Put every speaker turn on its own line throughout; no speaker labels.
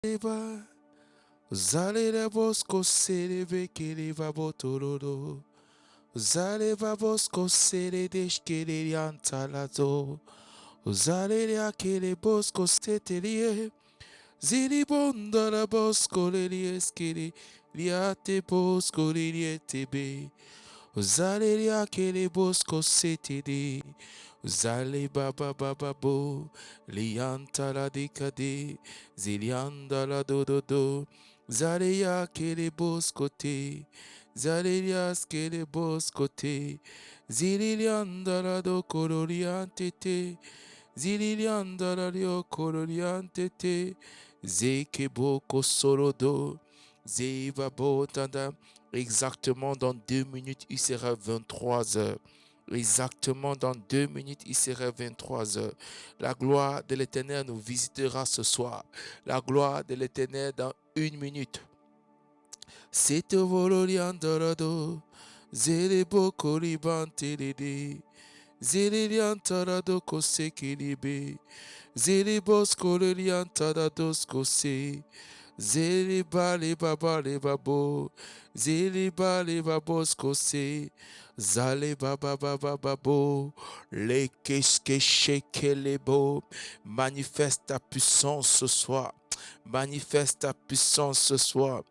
Eva, Zalera Bosco Sereve Kiriva Botorodo, Zaleva Bosco Sere Deshkirian Talazo, Zalera Kere Bosco Steterie, Ziribonda Bosco Lerieskiri, Liate Bosco Lerietebe, Zaleria Kere Bosco Setede, Zale Baba Baba Bo, Liantala Dikade, Ziliandala Dododo, Zaleya Kere Bosco Te, Zaleria Skere Bosco Te, Ziliandala do Cororiante Te, Ziliandala rio Cororiante Te, Zeke Boko Sorodo, Zeva Botada. Exactement dans 2 minutes, il sera 23 heures. Exactement dans 2 minutes, il sera 23 heures. La gloire de l'Éternel nous visitera ce soir. La gloire de l'Éternel dans 1 minute. C'est au voloriandorado. Zerebo koribantelede. Zereliantarado kosekilibe. Zerebos koloriantarados kose. Zeriba le baba le babo, Zeriba le babos kose, Zale baba baba babo, le keske le bo, manifeste ta puissance ce soir, manifeste ta puissance ce soir,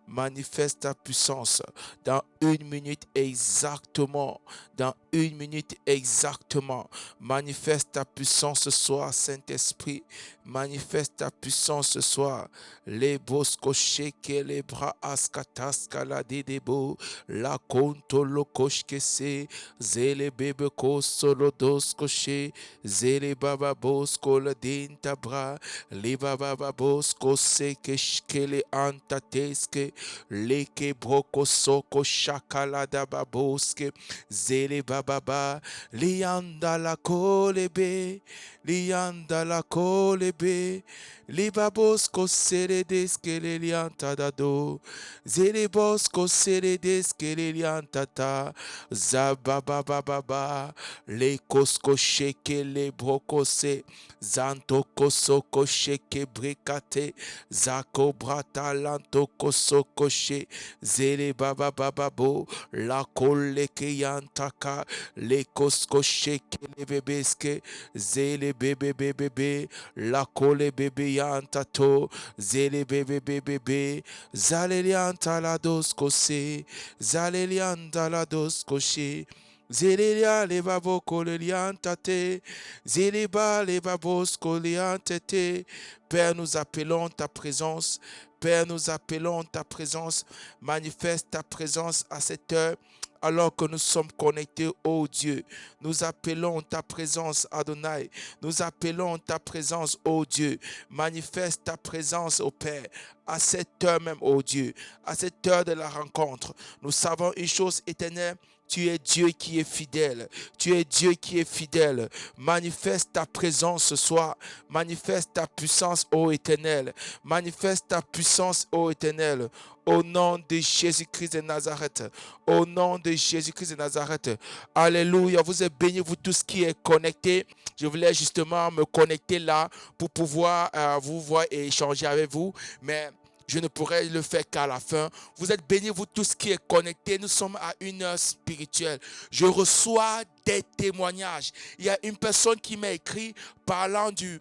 manifeste ta puissance dans 1 minute exactement, dans 1 minute exactement, manifeste ta puissance ce soir, Saint-Esprit, manifeste ta puissance ce soir. Les bosco sheke les bras askataska la dedebo la konto lo koshke se zele bebe ko solo dos koche zele baba bosco le dinta bra le baba bosco se keshke le antateske le ke broko soko shakala da baboske zele baba ba lianda la kolebe lianda la kolebe Libabosco seredes keleliantadado. Zerebosco seredes keleliantata. Zababababa. Le cosco sheke le brocose. Zanto kosoko sheke brekate. Zako brata lanto kosoko she. Zerebabababo. La koleke yantaka. Le cosco sheke le bebeske. Zele bebe bebe. La kole bebe yantato, zele bebe bebe, zalelianta la dos kose, zalelianta la dos koshe, zelelia le babo koleliantate, zeleba le babos koliantate. Père, nous appelons ta présence. Père, nous appelons ta présence. Manifeste ta présence à cette heure. Alors que nous sommes connectés, ô Dieu, nous appelons ta présence, Adonai. Nous appelons ta présence, ô Dieu. Manifeste ta présence, ô Père, à cette heure même, ô Dieu, à cette heure de la rencontre. Nous savons une chose éternelle. Tu es Dieu qui est fidèle. Tu es Dieu qui est fidèle. Manifeste ta présence ce soir. Manifeste ta puissance, ô Éternel. Manifeste ta puissance, ô Éternel. Au nom de Jésus-Christ de Nazareth. Au nom de Jésus-Christ de Nazareth. Alléluia. Vous êtes bénis, vous tous qui êtes connectés. Je voulais justement me connecter là pour pouvoir vous voir et échanger avec vous. Mais je ne pourrai le faire qu'à la fin. Vous êtes bénis, vous tous qui êtes connectés. Nous sommes à une heure spirituelle. Je reçois des témoignages. Il y a une personne qui m'a écrit parlant du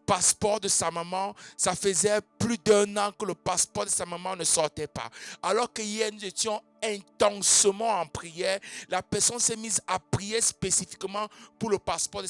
passeport de sa maman. Ça faisait plus d'1 an que le passeport de sa maman ne sortait pas. Alors que hier, nous étions intensément en prière. La personne s'est mise à prier spécifiquement pour le passeport de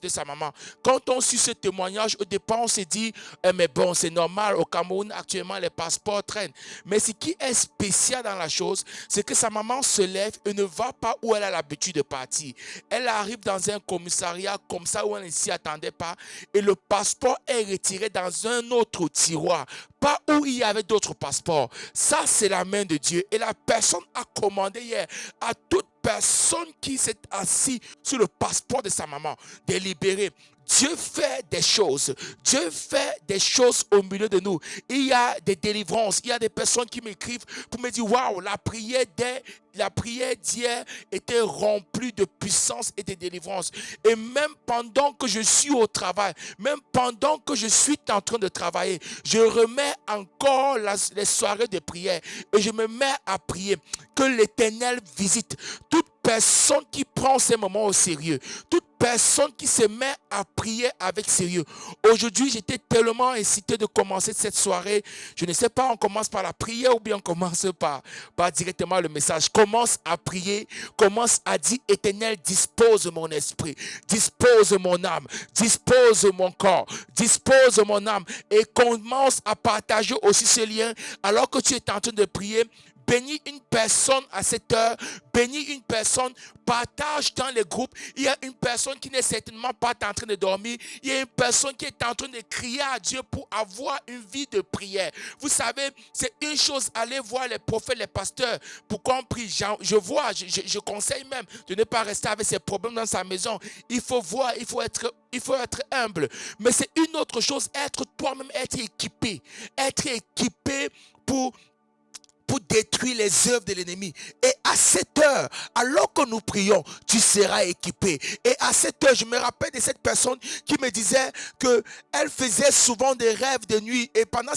sa maman. Quand on suit ce témoignage, au départ, on s'est dit, mais bon, c'est normal, au Cameroun, actuellement, les passeports traînent. Mais ce qui est spécial dans la chose, c'est que sa maman se lève et ne va pas où elle a l'habitude de partir. Elle arrive dans un commissariat comme ça où elle ne s'y attendait pas et le passeport est retiré dans un autre tiroir. Pas où il y avait d'autres passeports. Ça, c'est la main de Dieu. Et la personne a commandé hier à toute personne qui s'est assise sur le passeport de sa maman de libérer. Dieu fait des choses. Dieu fait des choses au milieu de nous. Il y a des délivrances. Il y a des personnes qui m'écrivent pour me dire, waouh, la prière d'hier était remplie de puissance et de délivrance. Et même pendant que je suis au travail, même pendant que je suis en train de travailler, je remets encore les soirées de prière et je me mets à prier. Que l'Éternel visite toute personne qui prend ces moments au sérieux, toute personne qui se met à prier avec sérieux. Aujourd'hui, j'étais tellement incité de commencer cette soirée. Je ne sais pas, on commence par la prière ou bien on commence par directement le message. Commence à prier, commence à dire, Éternel, dispose mon esprit, dispose mon âme, dispose mon corps, dispose mon âme et commence à partager aussi ce lien alors que tu es en train de prier. Bénis une personne à cette heure, bénis une personne, partage dans les groupes. Il y a une personne qui n'est certainement pas en train de dormir. Il y a une personne qui est en train de crier à Dieu pour avoir une vie de prière. Vous savez, c'est une chose, allez voir les prophètes, les pasteurs pour qu'on prie. Je conseille même de ne pas rester avec ses problèmes dans sa maison. Il faut voir, il faut être humble. Mais c'est une autre chose, être toi-même, être équipé pour détruire les œuvres de l'ennemi. Et à cette heure, alors que nous prions, tu seras équipé. Et à cette heure, je me rappelle de cette personne qui me disait qu'elle faisait souvent des rêves de nuit. Et pendant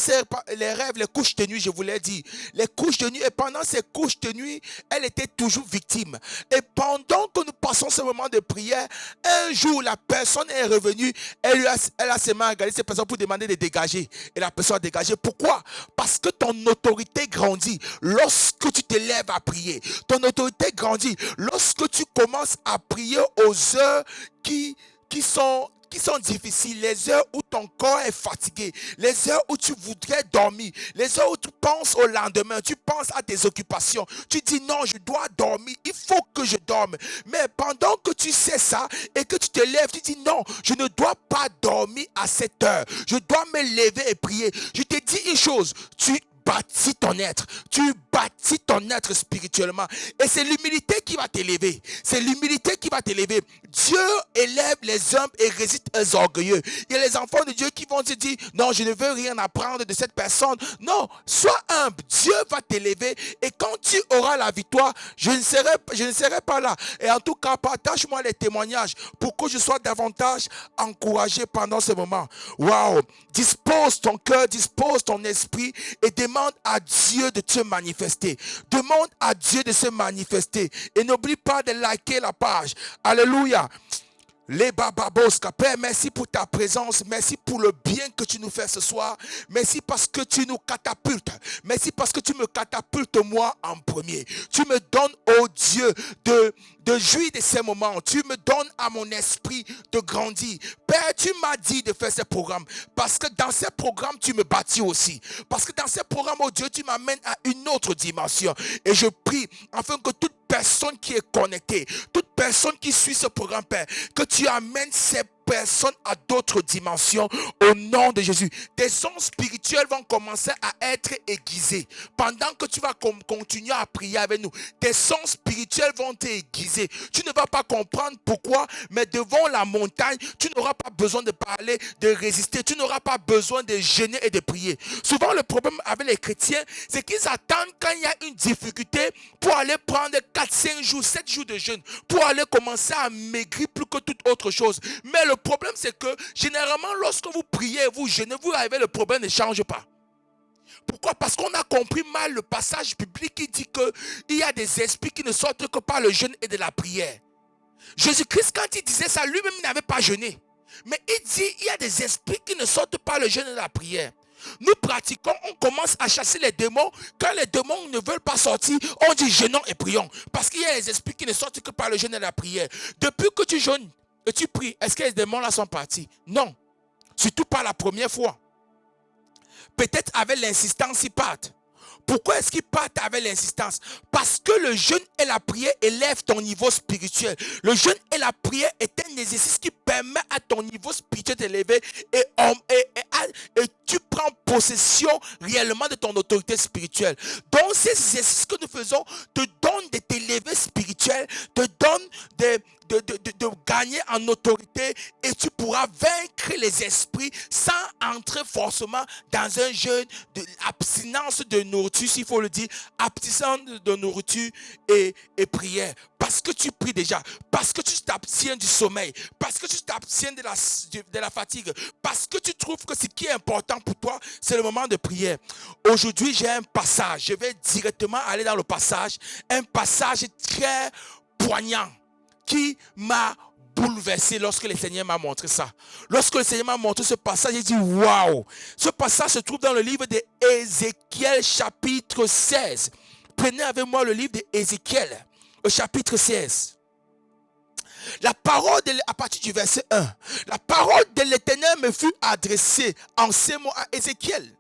les rêves, les couches de nuit, je vous l'ai dit, les couches de nuit, et pendant ces couches de nuit, elle était toujours victime. Et pendant que nous passons ce moment de prière, un jour, la personne est revenue, elle a ses mains à regarder cette personne pour demander de dégager. Et la personne a dégagé. Pourquoi? Parce que ton autorité grandit lorsque tu te lèves à prier. Ton autorité grandit lorsque tu commences à prier aux heures qui sont difficiles, les heures où ton corps est fatigué, les heures où tu voudrais dormir, les heures où tu penses au lendemain, tu penses à tes occupations, tu dis non, je dois dormir, il faut que je dorme. Mais pendant que tu sais ça et que tu te lèves, tu dis non, je ne dois pas dormir à cette heure, je dois me lever et prier. Je te dis une chose, tu bâtis ton être spirituellement. Et c'est l'humilité qui va t'élever. C'est l'humilité qui va t'élever. Dieu élève les humbles et résiste aux orgueilleux. Il y a les enfants de Dieu qui vont se dire, non, je ne veux rien apprendre de cette personne. Non, sois humble. Dieu va t'élever. Et quand tu auras la victoire, je ne serai pas là. Et en tout cas, partage-moi les témoignages pour que je sois davantage encouragé pendant ce moment. Waouh! Dispose ton cœur, dispose ton esprit et demande à Dieu de te manifester. Demande à Dieu de se manifester. Et n'oublie pas de liker la page. Alléluia. Les bababoska, Père, merci pour ta présence, merci pour le bien que tu nous fais ce soir, merci parce que tu nous catapultes, merci parce que tu me catapultes moi en premier, tu me donnes, oh Dieu, de jouir de ces moments, tu me donnes à mon esprit de grandir. Père, tu m'as dit de faire ces programmes, parce que dans ces programmes, tu me bâtis aussi, parce que dans ces programmes, oh Dieu, tu m'amènes à une autre dimension, et je prie afin que toute personne qui est connectée, toute personne qui suit ce programme, Père, que tu amènes ces personnes à d'autres dimensions au nom de Jésus. Tes ondes spirituelles vont commencer à être aiguisées. Pendant que tu vas continuer à prier avec nous, tes ondes spirituelles vont t'aiguiser. Tu ne vas pas comprendre pourquoi, mais devant la montagne, tu n'auras pas besoin de parler, de résister. Tu n'auras pas besoin de jeûner et de prier. Souvent, le problème avec les chrétiens, c'est qu'ils attendent quand il y a une difficulté pour aller prendre 4, 5 jours, 7 jours de jeûne, pour aller commencer à maigrir plus que toute autre chose. Mais le problème, c'est que généralement, lorsque vous priez, vous jeûnez, vous arrivez, le problème ne change pas. Pourquoi? Parce qu'on a compris mal le passage biblique qui dit qu'il y a des esprits qui ne sortent que par le jeûne et de la prière. Jésus-Christ, quand il disait ça, lui-même n'avait pas jeûné. Mais il dit, il y a des esprits qui ne sortent pas le jeûne et la prière. Nous pratiquons, on commence à chasser les démons. Quand les démons ne veulent pas sortir, on dit jeûnons et prions. Parce qu'il y a des esprits qui ne sortent que par le jeûne et la prière. Depuis que tu jeûnes et tu pries, est-ce que les démons là sont partis? Non. Surtout pas la première fois. Peut-être avec l'insistance, ils partent. Pourquoi est-ce qu'ils partent avec l'insistance? Parce que le jeûne et la prière élèvent ton niveau spirituel. Le jeûne et la prière est un exercice qui permet à ton niveau spirituel d'élever et tu prends possession réellement de ton autorité spirituelle. Donc ces exercices que nous faisons te donnent de t'élever spirituel, te donnent de gagner en autorité et tu pourras vaincre les esprits sans entrer forcément dans un jeûne d'abstinence de nourriture, s'il faut le dire, abstinence de nourriture et prière. Parce que tu pries déjà, parce que tu t'abstiens du sommeil, parce que tu t'abstiens de la fatigue, parce que tu trouves que ce qui est important pour toi, c'est le moment de prière. Aujourd'hui, j'ai un passage, je vais directement aller dans le passage, un passage très poignant qui m'a bouleversé lorsque le Seigneur m'a montré ça. Lorsque le Seigneur m'a montré ce passage, j'ai dit waouh! Ce passage se trouve dans le livre d'Ézéchiel chapitre 16. Prenez avec moi le livre d'Ézéchiel, au chapitre 16. La parole, à partir du verset 1, la parole de l'Éternel me fut adressée en ces mots à Ézéchiel.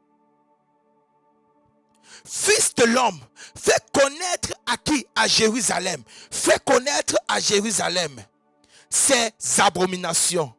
Fils de l'homme, fais connaître à qui? À Jérusalem. Fais connaître à Jérusalem ses abominations.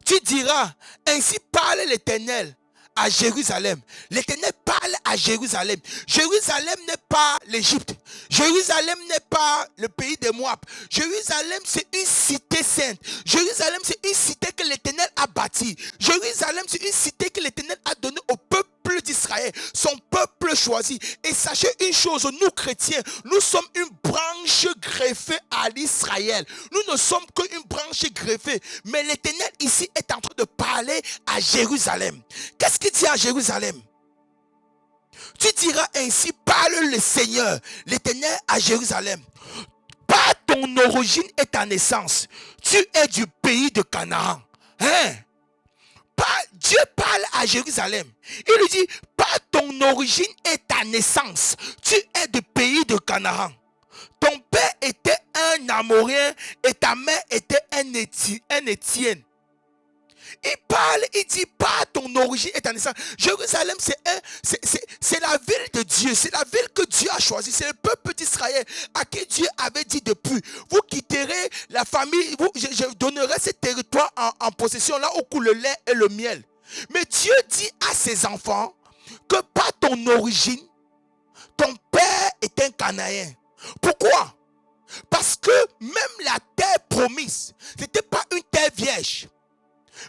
Tu diras, ainsi parle l'Éternel à Jérusalem. L'Éternel parle à Jérusalem. Jérusalem n'est pas l'Égypte. Jérusalem n'est pas le pays de Moab. Jérusalem, c'est une cité sainte. Jérusalem, c'est une cité que l'Éternel a bâtie. Jérusalem, c'est une cité que l'Éternel a donnée au peuple d'Israël, son peuple choisi. Et sachez une chose, nous chrétiens, nous sommes une branche greffée à l'Israël. Nous ne sommes qu'une branche greffée. Mais l'Éternel ici est en train de parler à Jérusalem. Qu'est-ce qu'il dit à Jérusalem? Tu diras ainsi, parle le Seigneur, l'Éternel à Jérusalem. Par ton origine et ta naissance, tu es du pays de Canaan. Hein? Dieu parle à Jérusalem. Il lui dit, par ton origine et ta naissance, tu es du pays de Canaan. Ton père était un Amorien et ta mère était un Étienne. Il parle, il dit, par ton origine et ta naissance. Jérusalem, c'est la ville de Dieu. C'est la ville que Dieu a choisie. C'est le peuple d'Israël à qui Dieu avait dit depuis. Vous quitterez la famille, je donnerai ce territoire en possession là où coule le lait et le miel. Mais Dieu dit à ses enfants que par ton origine, ton père est un Cananéen. Pourquoi? Parce que même la terre promise, ce n'était pas une terre vierge.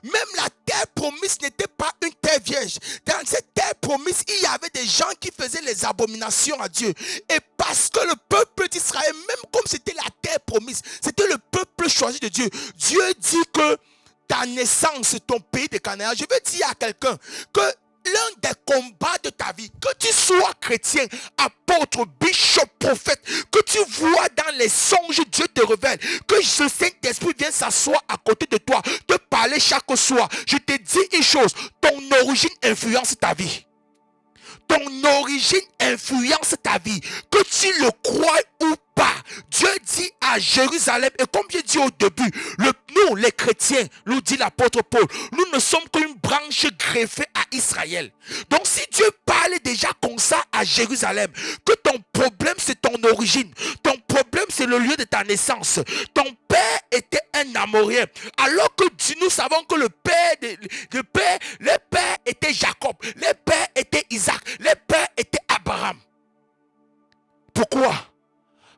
Même la terre promise n'était pas une terre vierge. Dans cette terre promise, il y avait des gens qui faisaient les abominations à Dieu. Et parce que le peuple d'Israël, même comme c'était la terre promise, c'était le peuple choisi de Dieu. Dieu dit que ta naissance, ton pays de Canaan, je veux dire à quelqu'un que l'un des combats de ta vie, que tu sois chrétien, apôtre, bishop, prophète, que tu vois dans les songes, Dieu te révèle, que le Saint-Esprit vient s'asseoir à côté de toi, te parler chaque soir. Je te dis une chose, ton origine influence ta vie. Ton origine influence ta vie, que tu le crois ou pas. Dieu dit à Jérusalem, et comme j'ai dit au début, nous les chrétiens, nous dit l'apôtre Paul, nous ne sommes qu'une branche greffée à Israël. Donc si Dieu parle déjà comme ça à Jérusalem, que ton problème c'est ton origine, ton problème c'est le lieu de ta naissance, ton père était un Amorien, alors que nous savons que le père était Jacob, le père était Isaac, le père était Abraham. Pourquoi?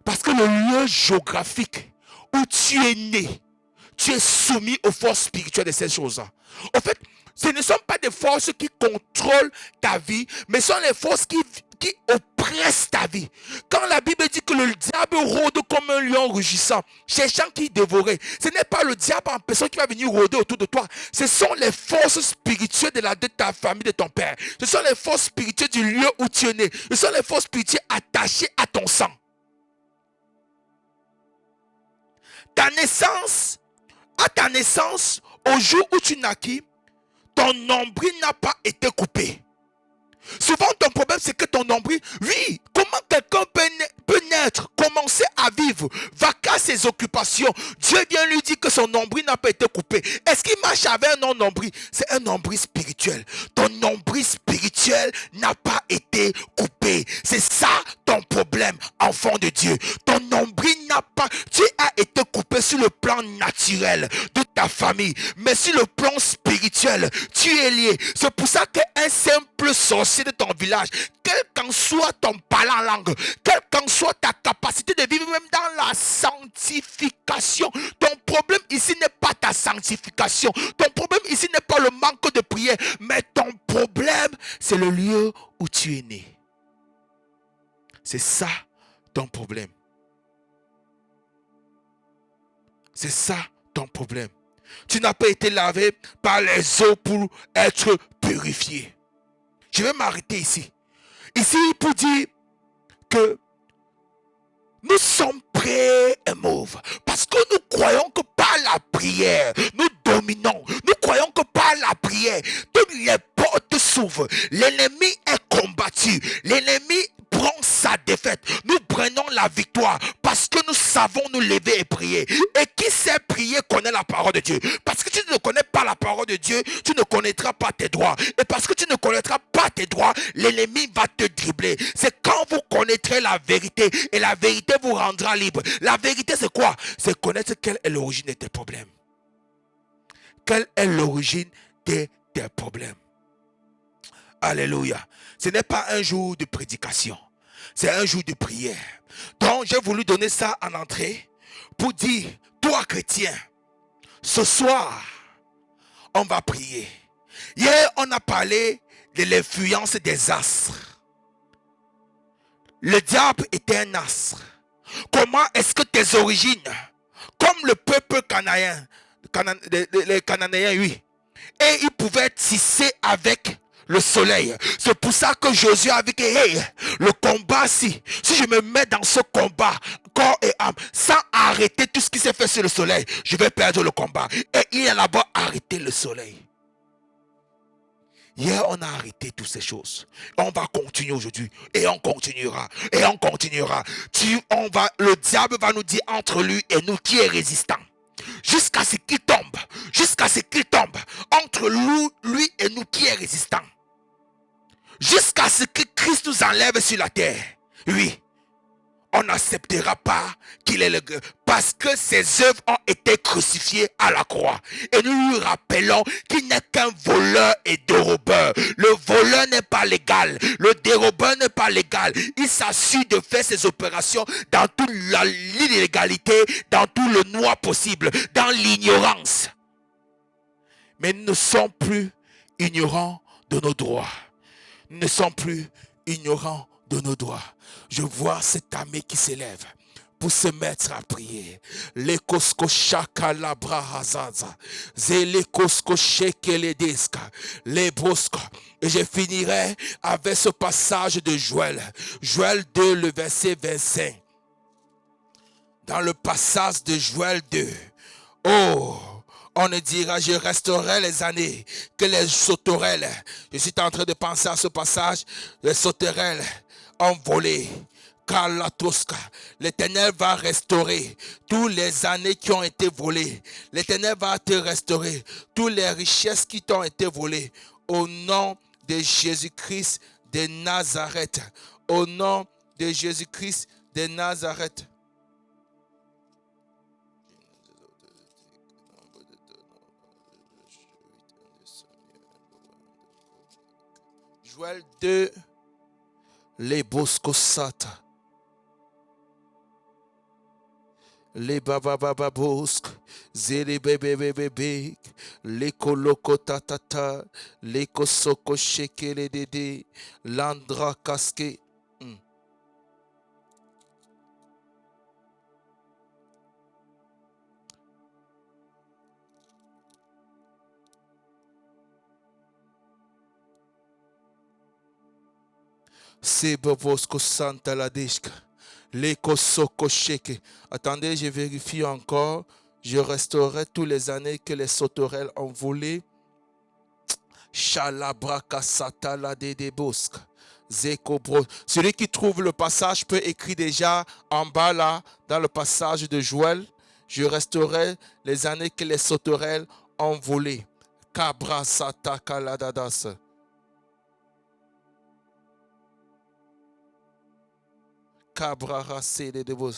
Parce que le lieu géographique où tu es né, tu es soumis aux forces spirituelles de ces choses-là. En fait, ce ne sont pas des forces qui contrôlent ta vie, mais ce sont les forces qui oppressent ta vie. Quand la Bible dit que le diable rôde comme un lion rugissant, cherchant qui dévorer, ce n'est pas le diable en personne qui va venir rôder autour de toi. Ce sont les forces spirituelles de ta famille, de ton père. Ce sont les forces spirituelles du lieu où tu es né. Ce sont les forces spirituelles attachées à ton sang. À ta naissance, au jour où tu naquis, ton nombril n'a pas été coupé. Souvent ton problème c'est que ton nombril, oui, comment quelqu'un peut naître, commencer à vivre, vaquer ses occupations, Dieu vient lui dire que son nombril n'a pas été coupé. Est-ce qu'il marche avec un non-nombril? C'est un nombril spirituel. Ton nombril spirituel n'a pas été coupé. C'est ça ton problème en fait. enfant de Dieu. Ton nombril n'a pas... Tu as été coupé sur le plan naturel de ta famille. Mais sur le plan spirituel, tu es lié. C'est pour ça qu'un simple sorcier de ton village, quel qu'en soit ton parlant en langue, quelle qu'en soit ta capacité de vivre même dans la sanctification, ton problème ici n'est pas ta sanctification. Ton problème ici n'est pas le manque de prière, mais ton problème, c'est le lieu où tu es né. C'est ça ton problème. C'est ça ton problème. Tu n'as pas été lavé par les eaux pour être purifié. Je vais m'arrêter ici. Ici, pour dire que nous sommes prêts et mauves. Parce que nous croyons que par la prière, nous dominons. Nous croyons que par la prière, toutes les portes s'ouvrent. L'ennemi est combattu. L'ennemi prend sa défaite. Nous prenons la victoire parce que nous savons nous lever et prier. Et qui sait prier connaît la parole de Dieu. Parce que tu ne connais pas la parole de Dieu, tu ne connaîtras pas tes droits. Et parce que tu ne connaîtras pas tes droits, l'ennemi va te dribbler. C'est quand vous connaîtrez la vérité et la vérité vous rendra libre. La vérité c'est quoi? C'est connaître quelle est l'origine de tes problèmes. Quelle est l'origine de tes problèmes? Alléluia. Ce n'est pas un jour de prédication. C'est un jour de prière. Donc, j'ai voulu donner ça en entrée pour dire, toi chrétien, ce soir, on va prier. Hier, on a parlé de l'influence des astres. Le diable était un astre. Comment est-ce que tes origines, comme le peuple cananéen, les Cananéens, oui, et ils pouvaient tisser avec le soleil. C'est pour ça que Josué a dit que le combat, si je me mets dans ce combat, corps et âme, sans arrêter tout ce qui s'est fait sur le soleil, je vais perdre le combat. Et il a là-bas arrêté le soleil. Hier, on a arrêté toutes ces choses. On va continuer aujourd'hui. Et on continuera. Et on continuera. Le diable va nous dire entre lui et nous qui est résistant. Jusqu'à ce qu'il tombe. Jusqu'à ce qu'il tombe. Entre lui et nous qui est résistant. Jusqu'à ce que Christ nous enlève sur la terre. Oui. On n'acceptera pas qu'il est le... Parce que ses œuvres ont été crucifiées à la croix. Et nous lui rappelons qu'il n'est qu'un voleur et dérobeur. Le voleur n'est pas légal. Le dérobeur n'est pas légal. Il s'assure de faire ses opérations dans toute l'illégalité, dans tout le noir possible, dans l'ignorance. Mais nous ne sommes plus ignorants de nos droits. Nous ne sommes plus ignorants de nos droits. Je vois cette armée qui s'élève pour se mettre à prier. Les kosko shaka labra hazaza. Zele kosko shekele deska. Les brosco. Et je finirai avec ce passage de Joël. Joël 2, le verset 25. Dans le passage de Joël 2. Oh! On ne dira, je resterai les années que les sauterelles. Je suis en train de penser à ce passage. Les sauterelles ont volé. Car la Tosca, l'Éternel va restaurer toutes les années qui ont été volées. L'Éternel va te restaurer toutes les richesses qui t'ont été volées. Au nom de Jésus-Christ de Nazareth. Au nom de Jésus-Christ de Nazareth. Joël 2, les boscosata. Les bababababosk, zele bebebebebe, les kolokotatata, les kosoko shekele dede, landra casque. C'est bobosko santa la deshka. Les kosoko sheke. Attendez, je vérifie encore. Je restaurerai toutes les années que les sauterelles ont volé. Chalabraka satala de debosk. Zekobro. Celui qui trouve le passage peut écrire déjà en bas là, dans le passage de Joël. Je restaurerai les années que les sauterelles ont volé. Kabra sataka ladadas. de vos.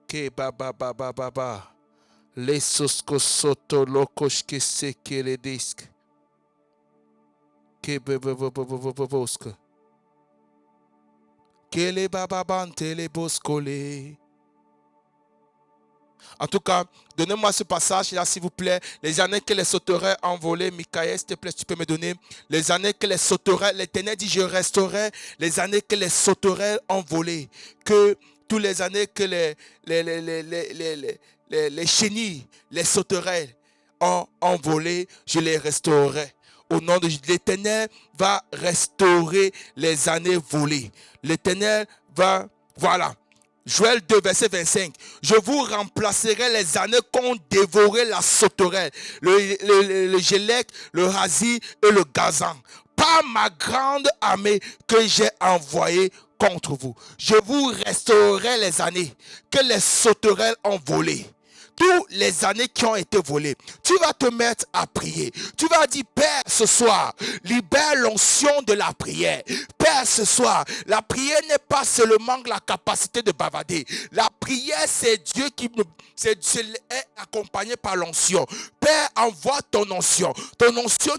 Que ba. Les sosko soto lokos que se que le disque. Que bosque. Que les bababante les boscolés. En tout cas, donnez-moi ce passage-là, s'il vous plaît. Les années que les sauterelles ont volé, Michael, s'il te plaît, tu peux me donner. Les années que les sauterelles, l'Éternel dit, je resterai les années que les sauterelles ont volé. Que toutes les années que les chenilles, les sauterelles ont volé, je les restaurerai. Au nom de l'Éternel va restaurer les années volées. L'Éternel va, voilà. Joël 2, verset 25. Je vous remplacerai les années qu'ont dévoré la sauterelle, le gélec, le hasi et le gazan, par ma grande armée que j'ai envoyée contre vous. Je vous restaurerai les années que les sauterelles ont volées. Toutes les années qui ont été volées, tu vas te mettre à prier. Tu vas dire, Père, ce soir, libère l'onction de la prière. Père, ce soir, la prière n'est pas seulement la capacité de bavader. La prière, c'est Dieu qui est accompagné par l'onction. Père, envoie ton onction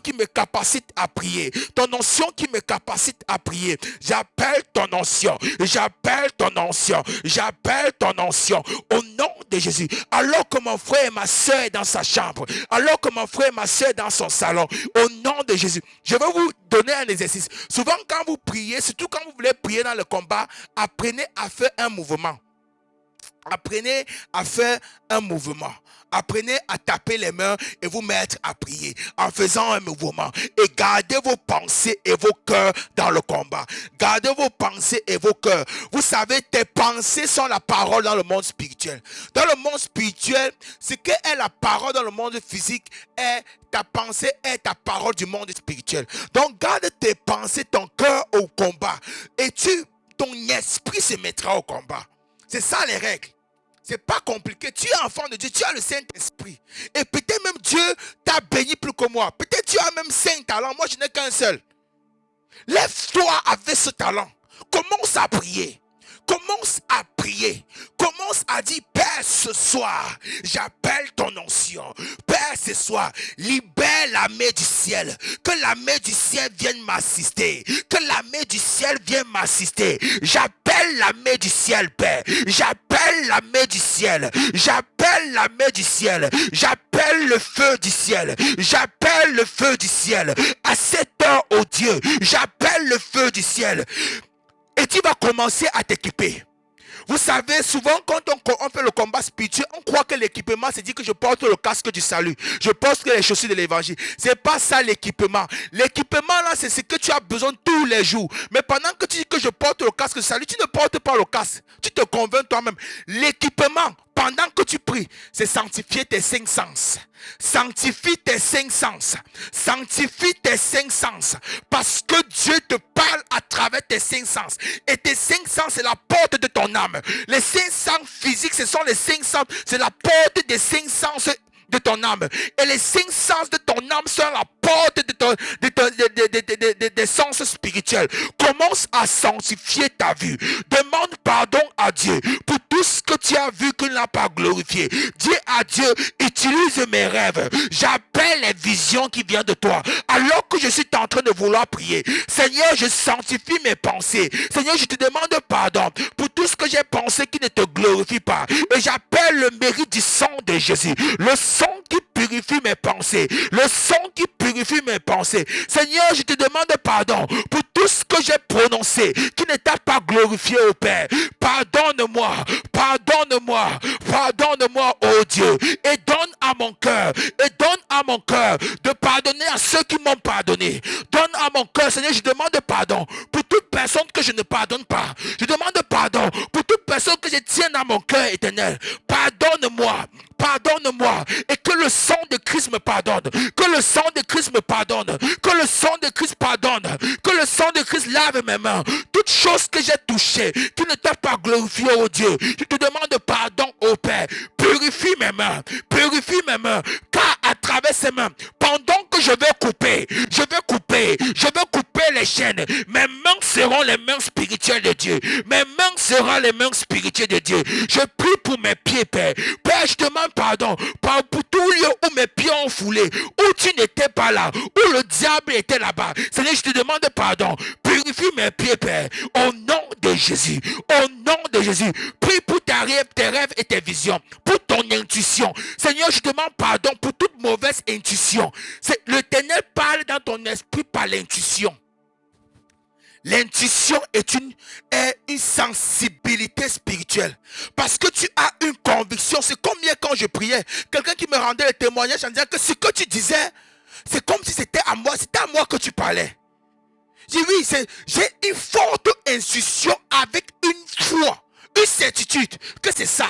qui me capacite à prier. Ton onction qui me capacite à prier. J'appelle ton onction. J'appelle ton onction. J'appelle ton onction. Au nom de Jésus. Alors que mon frère et ma soeur est dans sa chambre, alors que mon frère et ma soeur est dans son salon, au nom de Jésus, je vais vous donner un exercice. Souvent quand vous priez, surtout quand vous voulez prier dans le combat, apprenez à faire un mouvement. Apprenez à faire un mouvement. Apprenez à taper les mains et vous mettre à prier en faisant un mouvement. Et gardez vos pensées et vos cœurs dans le combat. Gardez vos pensées et vos cœurs. Vous savez, tes pensées sont la parole dans le monde spirituel. Dans le monde spirituel, ce que est la parole dans le monde physique est ta pensée est ta parole du monde spirituel. Donc garde tes pensées, ton cœur au combat. Et ton esprit se mettra au combat. C'est ça les règles. C'est pas compliqué. Tu es enfant de Dieu, tu as le Saint-Esprit. Et peut-être même Dieu t'a béni plus que moi. Peut-être tu as même 5 talents. Moi, je n'ai qu'un seul. Lève-toi avec ce talent. Commence à prier. Commence à prier. Commence à dire, Père, ce soir, j'appelle ton onction. Père, ce soir, libère la main du ciel. Que la main du ciel vienne m'assister. Que la main du ciel vienne m'assister. J'appelle la main du ciel, Père. J'appelle la main du ciel. J'appelle la main du ciel. J'appelle le feu du ciel. J'appelle le feu du ciel. À cette heure, oh Dieu, j'appelle le feu du ciel. Et tu vas commencer à t'équiper. Vous savez, souvent quand on fait le combat spirituel, on croit que l'équipement, c'est dire que je porte le casque du salut. Je porte les chaussures de l'évangile. C'est pas ça l'équipement. L'équipement là, c'est ce que tu as besoin tous les jours. Mais pendant que tu dis que je porte le casque du salut, tu ne portes pas le casque. Tu te convaincs toi-même. L'équipement, pendant que tu pries, c'est sanctifier tes 5 sens. Sanctifie tes 5 sens. Sanctifie tes 5 sens. Parce que Dieu te parle à travers tes 5 sens. Et tes 5 sens, c'est la porte de ton âme. Les 5 sens physiques, ce sont les 5 sens. C'est la porte des 5 sens de ton âme. Et les 5 sens de ton âme sont la porte des sens spirituels. Commence à sanctifier ta vue. Demande pardon à Dieu pour tout ce que tu as vu qu'il n'a pas glorifié. Dis à Dieu, utilise mes rêves. J'appelle les visions qui viennent de toi. Alors que je suis en train de vouloir prier, Seigneur, je sanctifie mes pensées. Seigneur, je te demande pardon pour tout ce que j'ai pensé qui ne te glorifie pas. Et j'appelle le mérite du sang de Jésus. Le sang qui purifie mes pensées. Le sang qui purifie mes pensées. Seigneur, je te demande pardon pour tout ce que j'ai prononcé qui ne t'a pas glorifié au Père. Pardonne-moi, pardonne-moi, pardonne-moi, oh Dieu. Et donne à mon cœur de pardonner à ceux qui m'ont pardonné. Donne à mon cœur, Seigneur, je demande pardon pour toute personne que je ne pardonne pas. Je demande pardon pour toute personne que je tiens dans mon cœur éternel. Pardonne-moi. pardonne-moi et que le sang de Christ me pardonne. Que le sang de Christ me pardonne. Que le sang de Christ pardonne. Que le sang de Christ lave mes mains. Toute chose que j'ai touchée qui ne t'a pas glorifié, oh Dieu, je te demande pardon, oh Père. Purifie mes mains. Purifie mes mains. Car à travers ces mains, pendant que je vais couper les chaînes. Mes mains seront les mains spirituelles de Dieu. Mes mains seront les mains spirituelles de Dieu. Je prie pour mes pieds, Père. Père, je demande pardon pour tout lieu où mes pieds ont foulé, où tu n'étais pas là, où le diable était là-bas. Seigneur, je te demande pardon. Purifie mes pieds, Père. Au nom de Jésus. Au nom de Jésus. Prie pour tes rêves et tes visions. Pour ton intuition. Seigneur, je demande pardon pour toute mauvaise intuition. L'Éternel parle dans ton esprit par l'intuition. L'intuition est une sensibilité spirituelle. Parce que tu as une conviction. C'est comme hier quand je priais. Quelqu'un qui me rendait le témoignage en disant que ce que tu disais, c'est comme si c'était à moi que tu parlais. J'ai dit oui, j'ai une forte intuition avec une foi, une certitude que c'est ça.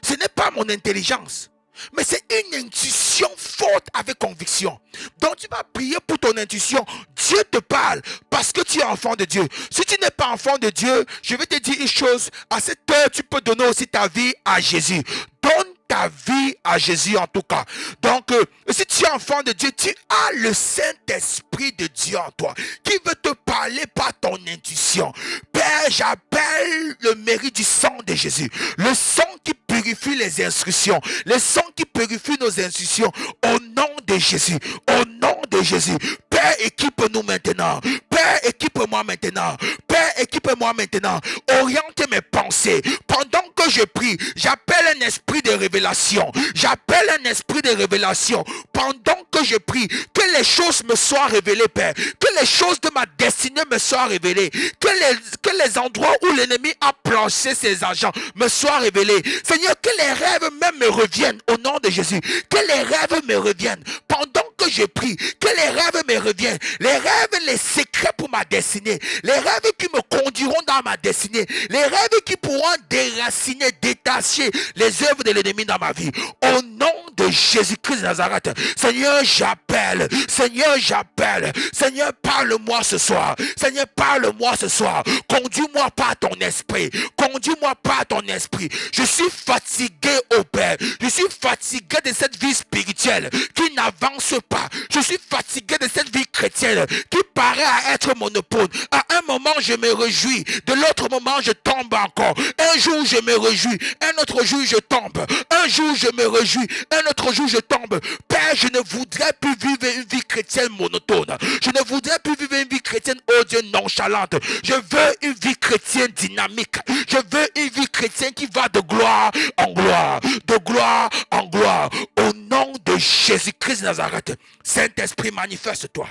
Ce n'est pas mon intelligence. Mais c'est une intuition forte avec conviction. Donc tu vas prier pour ton intuition. Dieu te parle parce que tu es enfant de Dieu. Si tu n'es pas enfant de Dieu, je vais te dire une chose. À cette heure, tu peux donner aussi ta vie à Jésus. Donne ta vie à Jésus en tout cas. Donc, si tu es enfant de Dieu, tu as le Saint-Esprit de Dieu en toi qui veut te parler par ton intuition. Père, j'appelle le mérite du sang de Jésus. Le sang qui purifie les instructions. Le sang qui purifie nos instructions. Au nom de Jésus. Au nom de Jésus. Père, équipe-nous maintenant. Père, équipe-moi maintenant. Père, équipe-moi maintenant. Oriente mes pensées. Pendant que je prie, j'appelle un esprit de révélation. J'appelle un esprit de révélation. Pendant que je prie, que les choses me soient révélées, Père. Que les choses de ma destinée me soient révélées. Que les endroits où l'ennemi a planché ses agents me soient révélés. Seigneur, que les rêves même me reviennent au nom de Jésus. Que les rêves me reviennent. Pendant que je prie, que les rêves me reviennent. Les rêves, les secrets pour ma destinée. Les rêves qui me conduiront dans ma destinée. Les rêves qui pourront déraciner, détacher les œuvres de l'ennemi dans ma vie. Au nom de Jésus-Christ de Nazareth. Seigneur, j'appelle. Seigneur, j'appelle. Seigneur, parle-moi ce soir. Seigneur, parle-moi ce soir. Conduis-moi par ton esprit. Conduis-moi par ton esprit. Je suis fatigué, ô Père. Je suis fatigué de cette vie spirituelle qui n'avance pas. Je suis fatigué de cette vie chrétienne qui paraît à être monopole. À un moment, je me réjouis. De l'autre moment, je tombe encore. Un jour, je me réjouis. Un autre jour, je tombe. Un jour, je me réjouis. Un autre jour, je tombe. Père, je ne voudrais plus vivre une vie chrétienne monotone. Je ne voudrais plus vivre une vie chrétienne, oh Dieu, nonchalante. Je veux une vie chrétienne dynamique. Je veux une vie chrétienne qui va de gloire en gloire. De gloire en gloire. Au nom de Jésus-Christ de Nazareth. Saint-Esprit, manifeste-toi.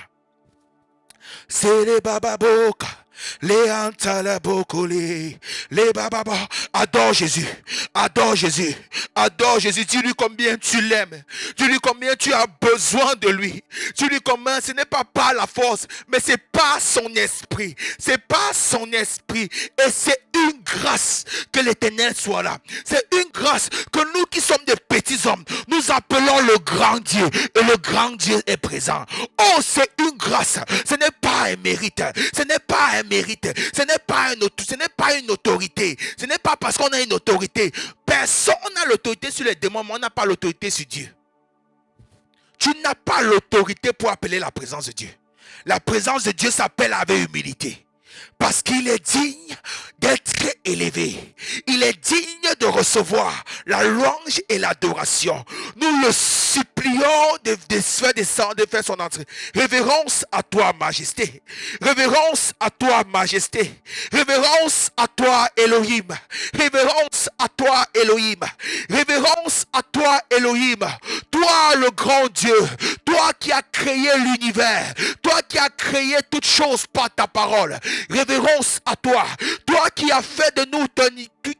C'est les bababoka. Les antalabokoli, les bababa. Adore Jésus, adore Jésus, adore Jésus. Dis-lui combien tu l'aimes. Dis-lui combien tu as besoin de lui. Dis-lui combien ce n'est pas par la force, mais c'est par son esprit. C'est par son esprit. Et c'est une grâce que l'Éternel soit là. C'est une grâce que nous qui sommes des petits hommes, nous appelons le grand Dieu. Et le grand Dieu est présent. Oh, c'est une grâce. Ce n'est pas un mérite. Ce n'est pas un mérite. Ce n'est pas une autorité. Ce n'est pas parce qu'on a une autorité. Personne n'a l'autorité sur les démons, mais on n'a pas l'autorité sur Dieu. Tu n'as pas l'autorité pour appeler la présence de Dieu. La présence de Dieu s'appelle avec humilité. Parce qu'il est digne d'être élevé. Il est digne de recevoir la louange et l'adoration. Nous le supplions de faire descendre, de faire son entrée. Révérence à toi, majesté. Révérence à toi, majesté. Révérence à toi, Elohim. Révérence à toi, Elohim. Révérence à toi, Elohim. Toi, le grand Dieu. toi qui as créé l'univers, toi qui as créé toutes choses par ta parole. Révérence à toi, toi qui as fait de nous,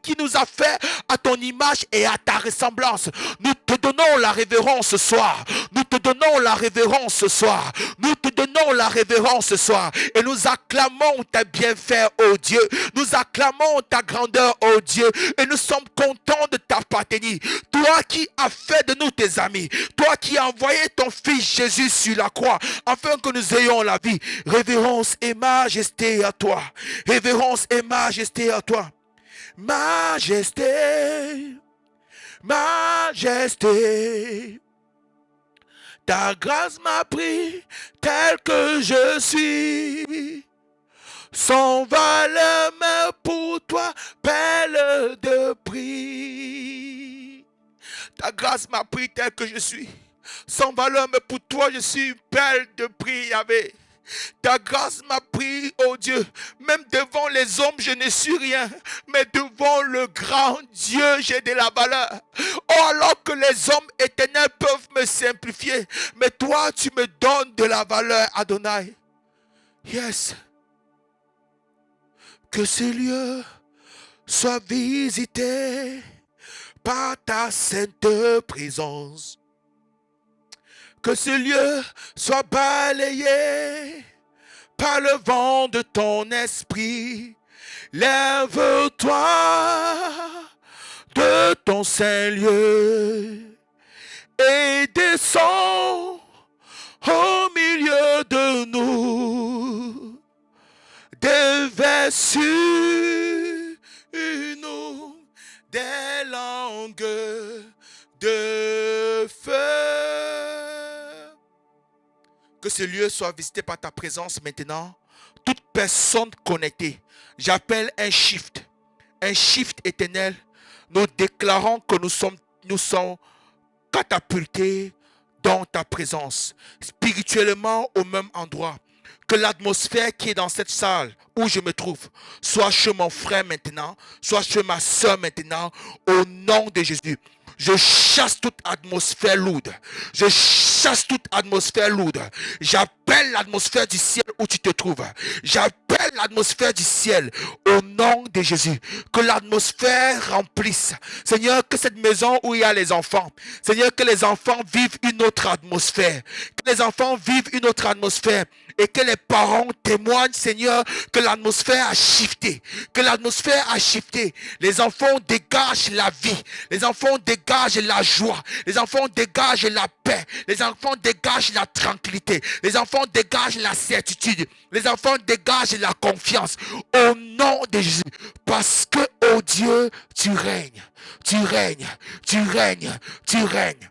qui nous a fait à ton image et à ta ressemblance. Nous te donnons la révérence ce soir. Nous te donnons la révérence ce soir. Nous te donnons la révérence ce soir. Et nous acclamons tes bienfaits, ô Dieu. Nous acclamons ta grandeur, ô Dieu. Et nous sommes contents de t'appartenir. Toi qui as fait de nous tes amis. Toi qui as envoyé ton Fils Jésus sur la croix. Afin que nous ayons la vie. Révérence et majesté à toi. Révérence et majesté à toi. Majesté, majesté, ta grâce m'a pris tel que je suis, sans valeur mais pour toi, belle de prix. Ta grâce m'a pris tel que je suis, sans valeur mais pour toi je suis belle de prix, Yahvé. Ta grâce m'a pris, oh Dieu, même devant les hommes, je ne suis rien, mais devant le grand Dieu, j'ai de la valeur. Oh, alors que les hommes éternels peuvent me simplifier, mais toi, tu me donnes de la valeur, Adonai. Yes. Que ce lieu soit visité par ta sainte présence. Que ce lieu soit balayé par le vent de ton esprit. Lève-toi de ton saint lieu et descends au milieu de nous. Déverse sur nous des langues de feu. Que ce lieu soit visité par ta présence maintenant. Toute personne connectée, j'appelle un shift éternel. Nous déclarons que nous sommes catapultés dans ta présence, spirituellement au même endroit. Que l'atmosphère qui est dans cette salle où je me trouve, soit chez mon frère maintenant, soit chez ma soeur maintenant, au nom de Jésus. Je chasse toute atmosphère lourde. Je chasse toute atmosphère lourde. J'appelle l'atmosphère du ciel où tu te trouves. J'appelle l'atmosphère du ciel au nom de Jésus. Que l'atmosphère remplisse. Seigneur, que cette maison où il y a les enfants, Seigneur, que les enfants vivent une autre atmosphère. Que les enfants vivent une autre atmosphère. Et que les parents témoignent, Seigneur, que l'atmosphère a shifté. Que l'atmosphère a shifté. Les enfants dégagent la vie. Les enfants dégagent la joie. Les enfants dégagent la paix. Les enfants dégagent la tranquillité. Les enfants dégagent la certitude. Les enfants dégagent la confiance. Au nom de Jésus. Parce que, oh Dieu, tu règnes. Tu règnes. Tu règnes. Tu règnes.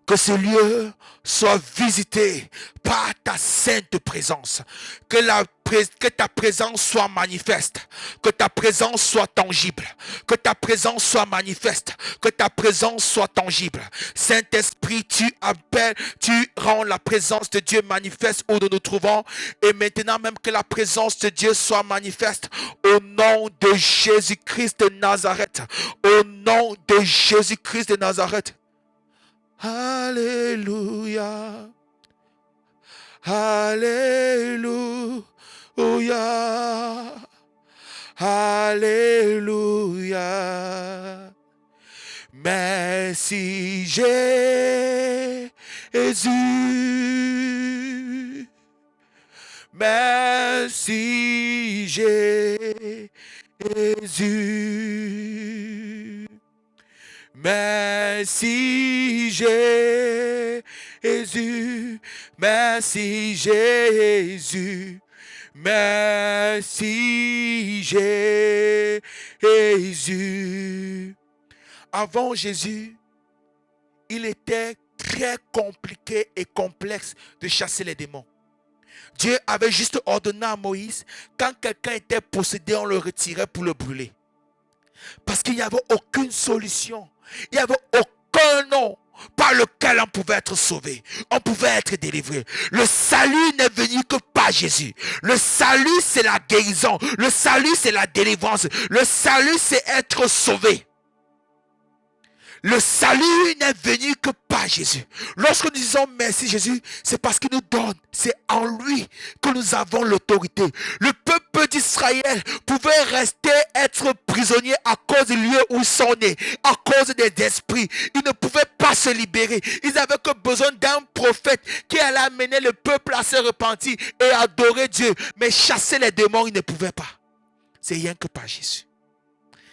Que ce lieu soit visité par ta sainte présence. Que ta présence soit manifeste. Que ta présence soit tangible. Que ta présence soit manifeste. Que ta présence soit tangible. Saint-Esprit, tu appelles, tu rends la présence de Dieu manifeste où nous nous trouvons. Et maintenant même que la présence de Dieu soit manifeste au nom de Jésus-Christ de Nazareth. Au nom de Jésus-Christ de Nazareth. Alléluia, Alléluia, Alléluia. Merci Jésus, merci Jésus. Merci Jésus, merci Jésus, merci Jésus. Avant Jésus, il était très compliqué et complexe de chasser les démons. Dieu avait juste ordonné à Moïse, quand quelqu'un était possédé, on le retirait pour le brûler. Parce qu'il n'y avait aucune solution. Il n'y avait aucun nom par lequel on pouvait être sauvé. On pouvait être délivré. Le salut n'est venu que par Jésus. Le salut, c'est la guérison. Le salut, c'est la délivrance. Le salut, c'est être sauvé. Le salut n'est venu que par Jésus. Lorsque nous disons merci Jésus, c'est parce qu'il nous donne. C'est en lui que nous avons l'autorité. Le peuple d'Israël pouvait rester être prisonnier à cause du lieu où ils sont nés, à cause des esprits. Ils ne pouvaient pas se libérer. Ils n'avaient que besoin d'un prophète qui allait amener le peuple à se repentir et adorer Dieu. Mais chasser les démons, ils ne pouvaient pas. C'est rien que par Jésus.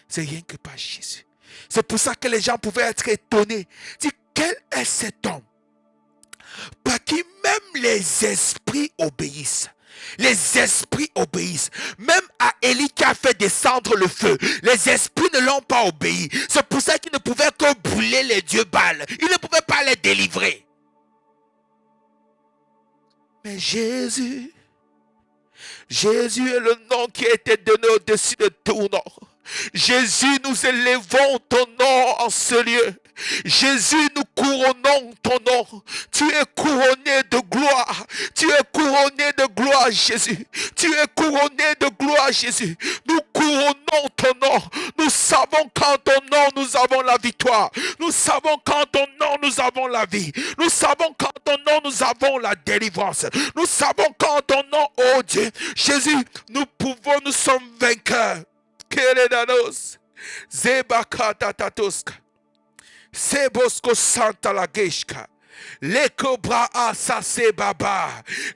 C'est rien que par Jésus. C'est pour ça que les gens pouvaient être étonnés. Dis, quel est cet homme par qui même les esprits obéissent? Les esprits obéissent. Même à Élie qui a fait descendre le feu, les esprits ne l'ont pas obéi. C'est pour ça qu'ils ne pouvaient que brûler les dieux Baal. Ils ne pouvaient pas les délivrer. Mais Jésus est le nom qui a été donné au-dessus de tout nom. Jésus, nous élevons ton nom en ce lieu. Jésus, nous couronnons ton nom. Tu es couronné de gloire. Tu es couronné de gloire, Jésus. Tu es couronné de gloire, Jésus. Nous couronnons ton nom. Nous savons qu'en ton nom, nous avons la victoire. Nous savons qu'en ton nom, nous avons la vie. Nous savons qu'en ton nom, nous avons la délivrance. Nous savons qu'en ton nom, oh Dieu, Jésus, nous sommes vainqueurs. Keredanos, Zebakata Tatoska, Sebosko Santa Lageshka, les cobras asase baba,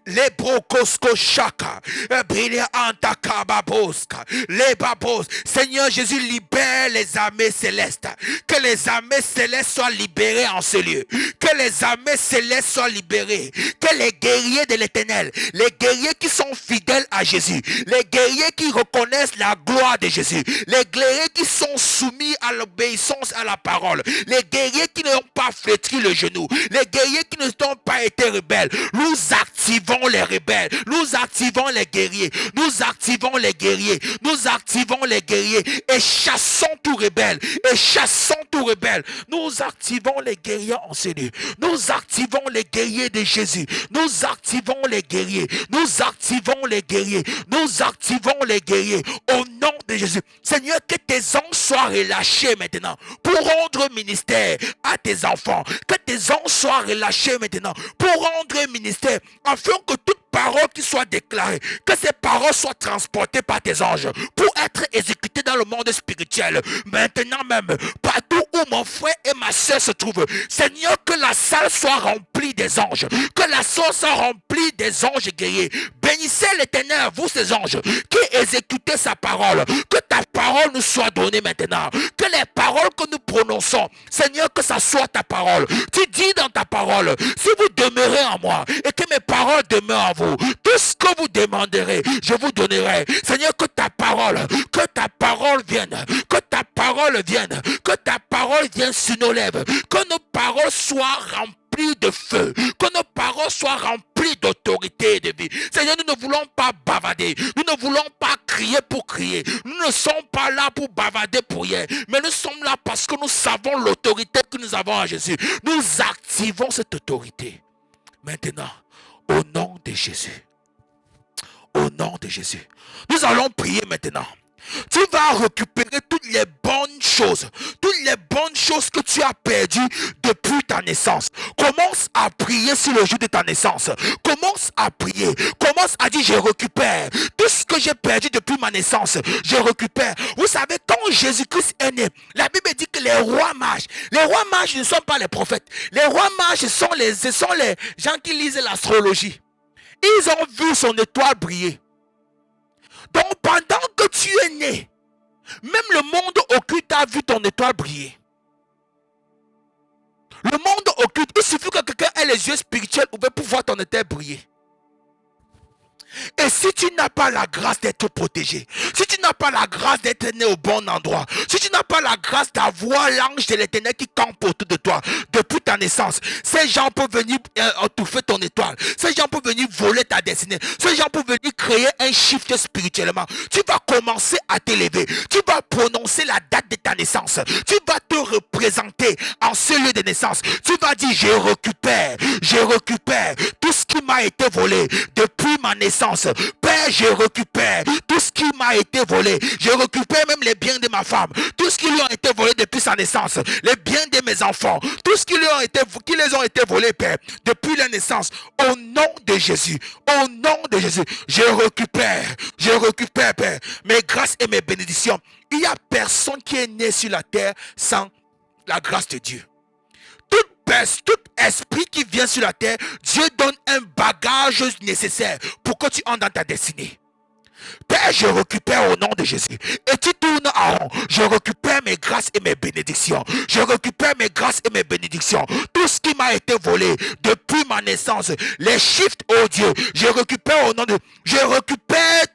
les brocosko chaka, brille antakababoska, les babos. Seigneur Jésus, libère les armées célestes. Que les armées célestes soient libérées en ce lieu. Que les armées célestes soient libérées. Que les guerriers de l'Éternel, les guerriers qui sont fidèles à Jésus, les guerriers qui reconnaissent la gloire de Jésus, les guerriers qui sont soumis à l'obéissance à la parole, les guerriers qui n'ont pas flétri le genou, les guerriers qui ne sont pas été rebelles, nous activons les rebelles, nous activons les guerriers, nous activons les guerriers, nous activons les guerriers et chassons tout rebelle, et chassons tout rebelle. Nous activons les guerriers en ce lieu, nous activons les guerriers de Jésus, nous activons les guerriers, nous activons les guerriers, nous activons les guerriers au nom de Jésus. Seigneur, que tes anges soient relâchés maintenant pour rendre ministère à tes enfants, que tes anges soient relâchés maintenant pour rendre ministère, afin que toute parole qui soit déclarée, que ces paroles soient transportées par tes anges pour être exécutées dans le monde spirituel. Maintenant même, partout où mon frère et ma soeur se trouvent, Seigneur, que la salle soit remplie des anges, que la salle soit remplie des anges guerriers. Bénissez l'Éternel, vous ces anges, qui exécutez sa parole, que ta parole nous soit donnée maintenant, que les paroles que nous prononçons, Seigneur, que ça soit ta parole. Tu dis dans ta parole, si vous demeurez en moi et que mes paroles demeurent en vous, tout ce que vous demanderez, je vous donnerai. Seigneur, que ta parole vienne, que ta parole vienne, que ta parole vienne sur nos lèvres, que nos paroles soient remplies de feu, que nos paroles soient remplies d'autorité et de vie. Seigneur, nous ne voulons pas bavader, nous ne voulons pas crier pour crier, nous ne sommes pas là pour bavader pour rien, mais nous sommes là parce que nous savons l'autorité que nous avons en Jésus. Nous activons cette autorité maintenant au nom de Jésus. Au nom de Jésus. Nous allons prier maintenant. Tu vas récupérer toutes les bonnes choses que tu as perdues depuis ta naissance. Commence à prier sur le jour de ta naissance. Commence à prier. Commence à dire, je récupère tout ce que j'ai perdu depuis ma naissance. Je récupère. Vous savez, quand Jésus-Christ est né, la Bible dit que les rois mages ne sont pas les prophètes. Les rois mages, ce sont les gens qui lisent l'astrologie. Ils ont vu son étoile briller. Donc pendant que tu es né, même le monde occulte a vu ton étoile briller. Le monde occulte, il suffit que quelqu'un ait les yeux spirituels ouvert pour voir ton étoile briller. Et si tu n'as pas la grâce d'être protégé, si tu n'as pas la grâce d'être né au bon endroit, si tu n'as pas la grâce d'avoir l'ange de l'Éternel qui campe autour de toi depuis ta naissance, ces gens peuvent venir étouffer ton étoile, ces gens peuvent venir voler ta destinée, ces gens peuvent venir créer un shift spirituellement. Tu vas commencer à t'élever, tu vas prononcer la date de ta naissance, tu vas te représenter en ce lieu de naissance, tu vas dire je récupère tout ce qui m'a été volé depuis ma naissance. naissance. Père, je récupère tout ce qui m'a été volé. Je récupère même les biens de ma femme. Tout ce qui lui ont été volé depuis sa naissance. Les biens de mes enfants. Tout ce qui les ont été volés, Père, depuis la naissance. Au nom de Jésus. Au nom de Jésus. Je récupère, Père, mes grâces et mes bénédictions. Il n'y a personne qui est né sur la terre sans la grâce de Dieu. Tout esprit qui vient sur la terre, Dieu donne un bagage nécessaire pour que tu entres dans ta destinée. Père, je récupère au nom de Jésus. Et tu tournes en rond. Je récupère mes grâces et mes bénédictions. Je récupère mes grâces et mes bénédictions. Tout ce qui m'a été volé depuis ma naissance. Les shifts, oh Dieu. Je récupère au nom de... Je récupère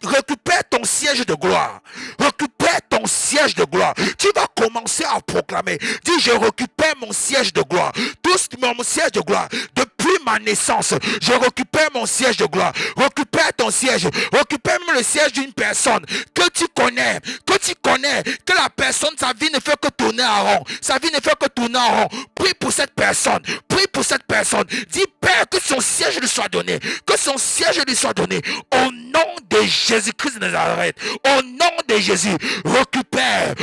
ton siège de gloire. Récupère ton siège de gloire. Tu vas commencer à proclamer. Dis, je récupère mon siège de gloire. Tout mon siège de gloire. Depuis ma naissance, je récupère mon siège de gloire. Récupère ton siège. Récupère même le siège d'une personne que tu connais, que la personne, sa vie ne fait que tourner en rond. Sa vie ne fait que tourner en rond. Prie pour cette personne. Prie pour cette personne. Dis, Père, que son siège lui soit donné. Que son siège lui soit donné. Au nom de Jésus-Christ de Nazareth. Au nom de Jésus. Récupère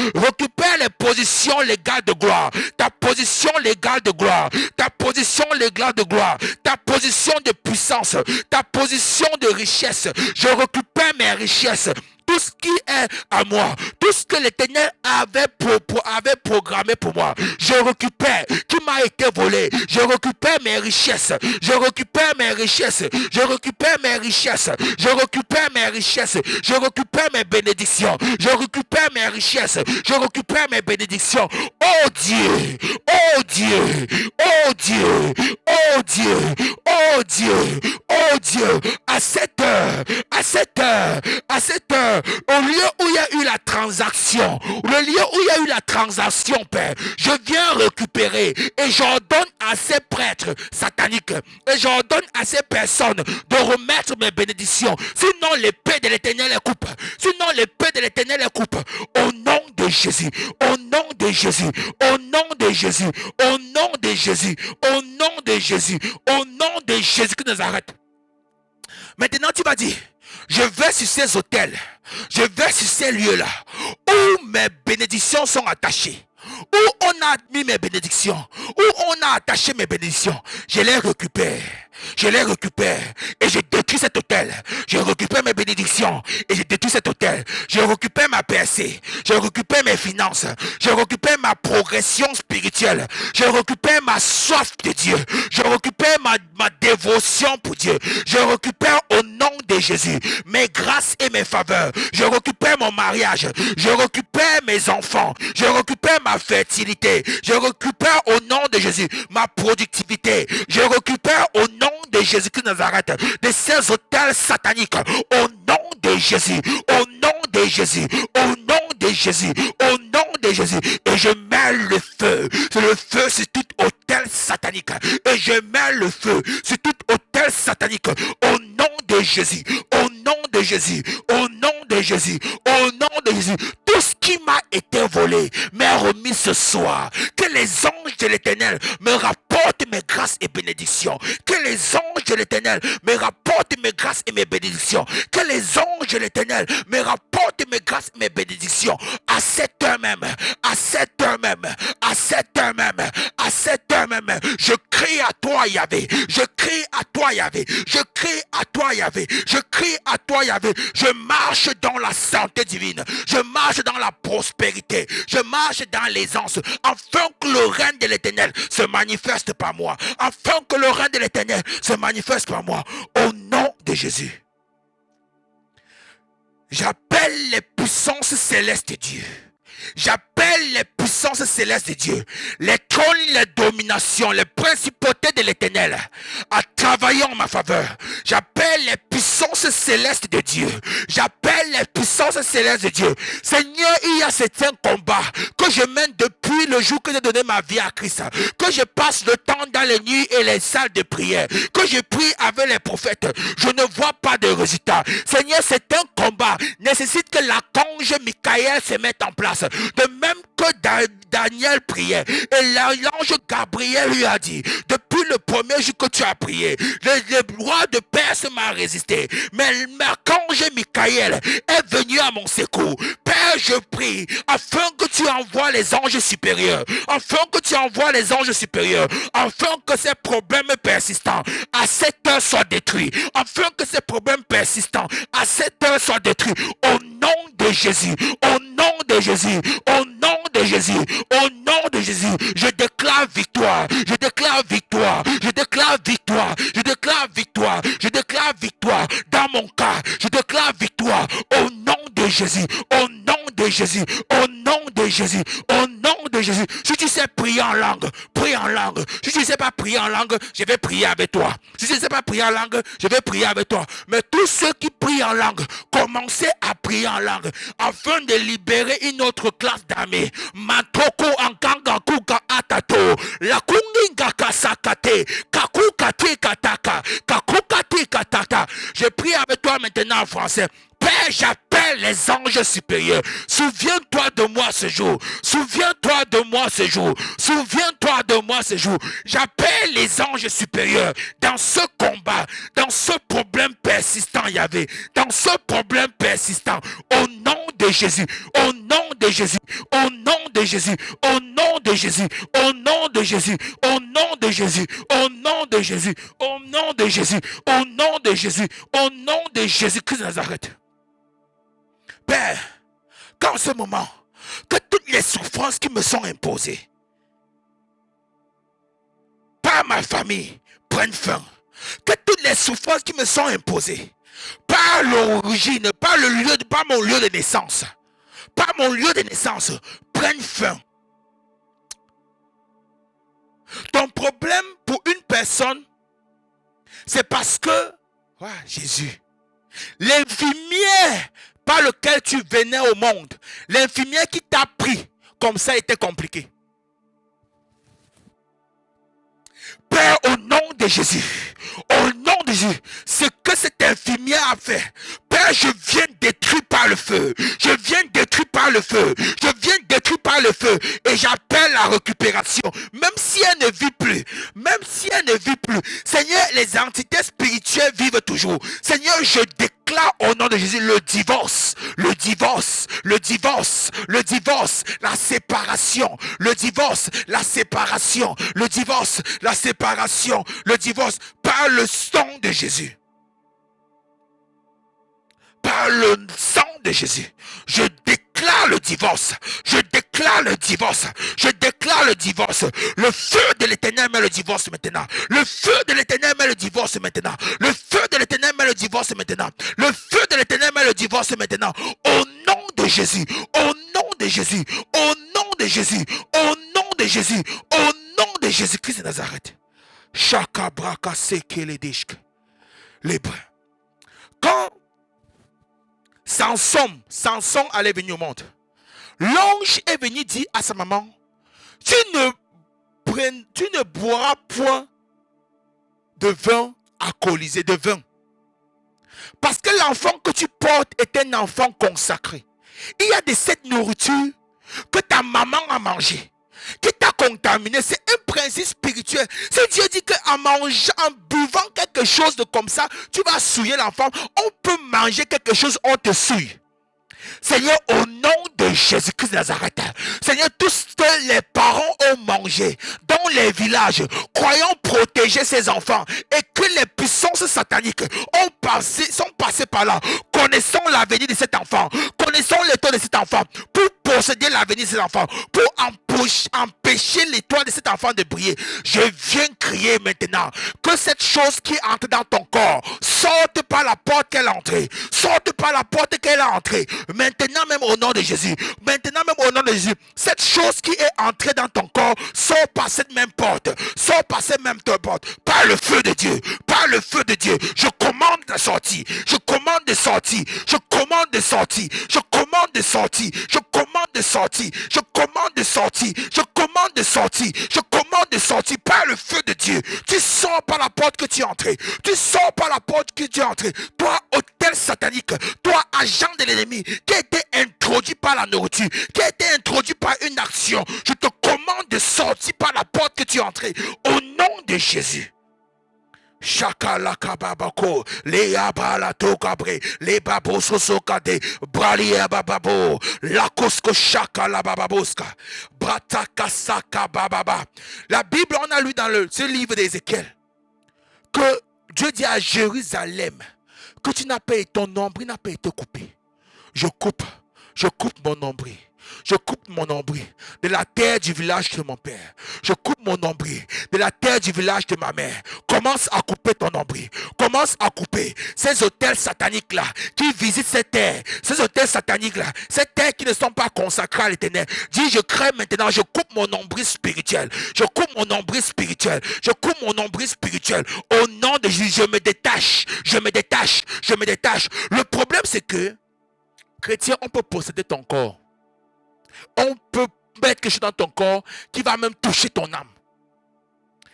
les positions légales de gloire. Ta position légale de gloire. Ta position légale de gloire. Ta position de puissance. Ta position de richesse. Je récupère mes richesses. Tout ce qui est à moi, tout ce que l'Éternel avait programmé pour moi, je récupère, qui m'a été volé. Je récupère mes richesses. Je récupère mes richesses. Je récupère mes richesses. Je récupère mes richesses. Je récupère mes bénédictions. Je récupère mes richesses. Je récupère mes bénédictions. Oh Dieu, oh Dieu, oh Dieu, oh Dieu, oh Dieu, oh Dieu, à cette heure, au lieu où il y a eu la transaction, Père, je viens récupérer et j'ordonne à ces prêtres sataniques et j'ordonne à ces personnes de remettre mes bénédictions. Sinon l'épée de l'Éternel les coupe. Au nom de Jésus, au nom de Jésus, au nom de Jésus, au nom de Jésus, au nom de Jésus, au nom de Jésus qui nous arrête. Maintenant tu vas dire, je vais sur ces hôtels, je vais sur ces lieux-là où mes bénédictions sont attachées, où on a mis mes bénédictions, où on a attaché mes bénédictions. Je les récupère et je détruis cet hôtel. Je récupère mes bénédictions et je détruis cet hôtel. Je récupère ma percée, je récupère mes finances, je récupère ma progression spirituelle, je récupère ma soif de Dieu, je récupère ma dévotion pour Dieu, je récupère au nom de Jésus mes grâces et mes faveurs, je récupère mon mariage, je récupère mes enfants, je récupère ma fertilité, je récupère au nom de Jésus ma productivité, je récupère au nom de Jésus-Christ de Nazareth de ces hôtels sataniques au nom de Jésus, au nom de Jésus, au nom de Jésus, au nom de Jésus, et je mets le feu sur tout hôtel satanique, et je mets le feu sur tout hôtel satanique au nom de Jésus, au nom de Jésus, au nom de Jésus, au nom de Jésus. Tout ce qui m'a été volé m'est remis ce soir. Que les anges de l'Éternel me rapportent mes grâces et bénédictions. Que les anges de l'Éternel me rapportent mes grâces et mes bénédictions. Que les anges de l'Éternel me rapportent mes grâces et mes bénédictions. À cette heure même, à cette heure même, à cette heure même, à cette heure même, je crie à toi Yahvé, je crie à toi Yahvé, je crie à toi Yahvé, je crie à toi Yahvé. Je marche dans la santé divine, je marche dans la prospérité, je marche dans l'aisance, afin que le règne de l'Éternel se manifeste par moi, afin que le règne de l'Éternel se manifeste par moi, au nom de Jésus. J'appelle les puissances célestes de Dieu. J'appelle les puissances célestes de Dieu, les trônes, les dominations, les principautés de l'Éternel à travailler en ma faveur. J'appelle les puissances célestes de Dieu. J'appelle les puissances célestes de Dieu. Seigneur, il y a certains combats que je mène depuis le jour que j'ai donné ma vie à Christ. Que je passe le temps dans les nuits et les salles de prière. Que je prie avec les prophètes. Je ne vois pas de résultat. Seigneur, certains combats nécessitent que l'archange Michael se mette en place. De même que Daniel priait et l'ange Gabriel lui a dit, depuis le premier jour que tu as prié, le roi de Perse m'a résisté. Mais l'archange Michael est venu à mon secours. Père, je prie afin que tu envoies les anges supérieurs, afin que tu envoies les anges supérieurs, afin que ces problèmes persistants à cette heure soient détruits, afin que ces problèmes persistants à cette heure soient détruits. Au nom de Jésus, au nom de Jésus, au nom de Jésus, au nom de Jésus, je déclare victoire, je déclare victoire, je déclare victoire, je déclare victoire, je déclare victoire dans mon cas, je déclare victoire au nom de Jésus, au nom de Jésus, au nom de Jésus, au nom de Jésus. Si tu sais prier en langue, prie en langue. Si tu ne sais pas prier en langue, je vais prier avec toi. Si tu ne sais pas prier en langue, je vais prier avec toi. Mais tous ceux qui prient en langue, commencez à prier en langue afin de libérer une autre classe d'armée. Matoko ankangaku ka atato, la kunginga kasakate, kakukate kataka, kakukate katata. Je prie avec toi maintenant en français. Père, j'appelle les anges supérieurs. Souviens-toi de moi ce jour. Souviens-toi de moi ce jour. Souviens-toi de moi ce jour. J'appelle les anges supérieurs dans ce combat, dans ce problème persistant, Yahvé, dans ce problème persistant. Au nom de Jésus, au nom de Jésus, au nom de Jésus, au nom de Jésus, au nom de Jésus, au nom de Jésus, au nom de Jésus, au nom de Jésus, au nom de Jésus, au nom de Jésus-Christ de Nazareth. Père, qu'en ce moment, que toutes les souffrances qui me sont imposées par ma famille prennent fin. Que toutes les souffrances qui me sont imposées par l'origine, par mon lieu de naissance, prennent fin. Ton problème pour une personne, c'est parce que, Jésus, l'infirmière par lequel tu venais au monde, l'infirmière qui t'a pris, comme ça était compliqué. Père, au nom de Jésus, ce que cette infirmière a fait, Père, je viens détruire par le feu, je viens détruire par le feu, et j'appelle la récupération, même si elle ne vit plus, Seigneur, les entités spirituelles vivent toujours. Seigneur, je déclare au nom de Jésus le divorce, la séparation, par le sang de Jésus. Par le sang de Jésus, je déclare le divorce. Le feu de l'Éternel met le divorce maintenant. Le feu de l'Éternel met le divorce maintenant. Au nom de Jésus, au nom de Jésus-Christ de Nazareth. Shaka braka seke le dishk. Libre. Quand Samson allait venir au monde, l'ange est venu dire à sa maman, tu ne boiras point de vin alcoolisé, de vin. Parce que l'enfant que tu portes est un enfant consacré. Il y a de cette nourriture que ta maman a mangé, qui t'a contaminé. C'est un principe spirituel. Si Dieu dit qu'en mangeant, en buvant quelque chose de comme ça, tu vas souiller l'enfant, on peut manger quelque chose, on te souille. Seigneur, au nom de Jésus-Christ de Nazareth, Seigneur, tout ce que les parents ont mangé dans les villages, croyant protéger ces enfants, et que les puissances sataniques sont passées par là, connaissant l'avenir de cet enfant, connaissant l'étoile de cet enfant, pour posséder l'avenir de cet enfant, pour empêcher l'étoile de cet enfant de briller. Je viens crier maintenant que cette chose qui entre dans ton corps sorte par la porte qu'elle a entrée, maintenant même au nom de Jésus, cette chose qui est entrée dans ton corps sort par cette même porte, par le feu de Dieu, je commande la sortie, je commande de sortie, de sortir par le feu de Dieu. Tu sors par la porte que tu es entré. Tu sors par la porte que tu es entré. Toi, hôtel satanique, toi, agent de l'ennemi, qui a été introduit par la nourriture, qui a été introduit par une action, je te commande de sortir par la porte que tu es entré. Au nom de Jésus. Shakalakababako, les abalato cabré, les babos sosokade, bralia bababo, la kosko shakala bababoska, bratakasaka bababa. La Bible, on a lu dans ce livre d'Ézéchiel que Dieu dit à Jérusalem que tu n'as pas été, ton nombril n'a pas été coupé. Je coupe mon nombril. Je coupe mon nombril de la terre du village de mon père. Je coupe mon nombril de la terre du village de ma mère. Commence à couper ton nombril. Commence à couper ces hôtels sataniques-là qui visitent cette terre. Ces hôtels sataniques-là, ces terres qui ne sont pas consacrées à l'éternel. Dis, je crée maintenant, je coupe mon nombril spirituel. Je coupe mon nombril spirituel. Je coupe mon nombril spirituel. Au nom de Jésus, je me détache. Je me détache. Je me détache. Le problème, c'est que, chrétien, on peut posséder ton corps. On peut mettre quelque chose dans ton corps qui va même toucher ton âme.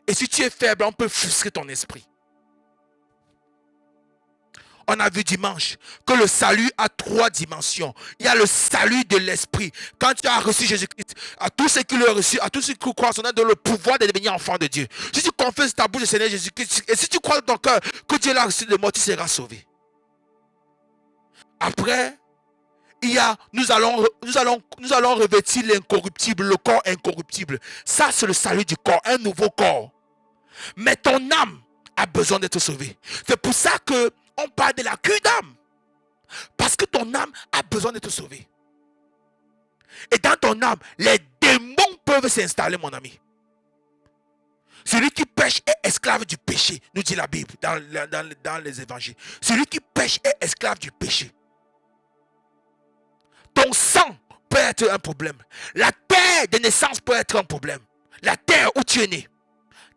Et si tu es faible, on peut frustrer ton esprit. On a vu dimanche que le salut a 3 dimensions. Il y a le salut de l'esprit. Quand tu as reçu Jésus-Christ, à tous ceux qui l'ont reçu, à tous ceux qui croient, on a le pouvoir de devenir enfant de Dieu. Si tu confesses ta bouche le Seigneur Jésus-Christ, et si tu crois dans ton cœur que Dieu l'a reçu de mort, tu seras sauvé. Après, nous allons revêtir l'incorruptible, le corps incorruptible. Ça, c'est le salut du corps, un nouveau corps. Mais ton âme a besoin d'être sauvée. C'est pour ça qu'on parle de la cure d'âme. Parce que ton âme a besoin d'être sauvée. Et dans ton âme, les démons peuvent s'installer, mon ami. Celui qui pêche est esclave du péché, nous dit la Bible dans les évangiles. Celui qui pêche est esclave du péché. Ton sang peut être un problème. La terre de naissance peut être un problème. La terre où tu es né.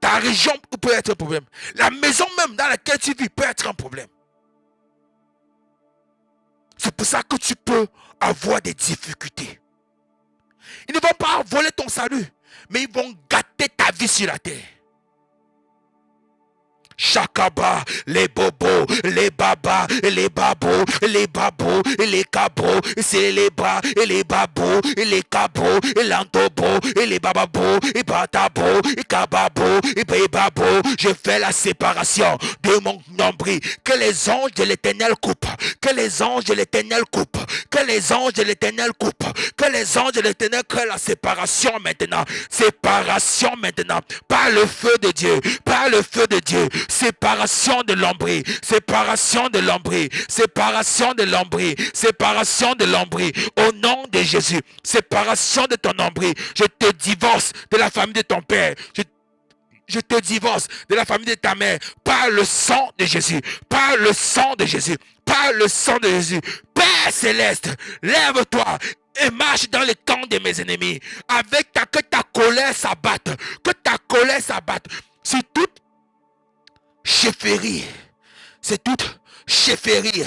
Ta région peut être un problème. La maison même dans laquelle tu vis peut être un problème. C'est pour ça que tu peux avoir des difficultés. Ils ne vont pas voler ton salut, mais ils vont gâter ta vie sur la terre. Chakaba, les bobos, les babas, les babos, les babos, les cabros, c'est les bas, et les babos, et les cabros, et l'antobo, et les bababos, et batabo, et cababo, et bébabo. Je fais la séparation de mon nombril. Que les anges de l'éternel coupent, que les anges de l'éternel coupent, que les anges de l'éternel coupent, que les anges de l'éternel créent la séparation maintenant. Séparation maintenant, par le feu de Dieu, par le feu de Dieu. Séparation de l'ombril, séparation de l'ombril, séparation de l'ombril, séparation de l'ombril. Au nom de Jésus, séparation de ton ombril. Je te divorce de la famille de ton père. Je te divorce de la famille de ta mère par le sang de Jésus, par le sang de Jésus, par le sang de Jésus. Père céleste, lève-toi et marche dans le camp de mes ennemis. Que ta colère s'abatte, que ta colère s'abatte sur toute chefferie, c'est toute chefferie,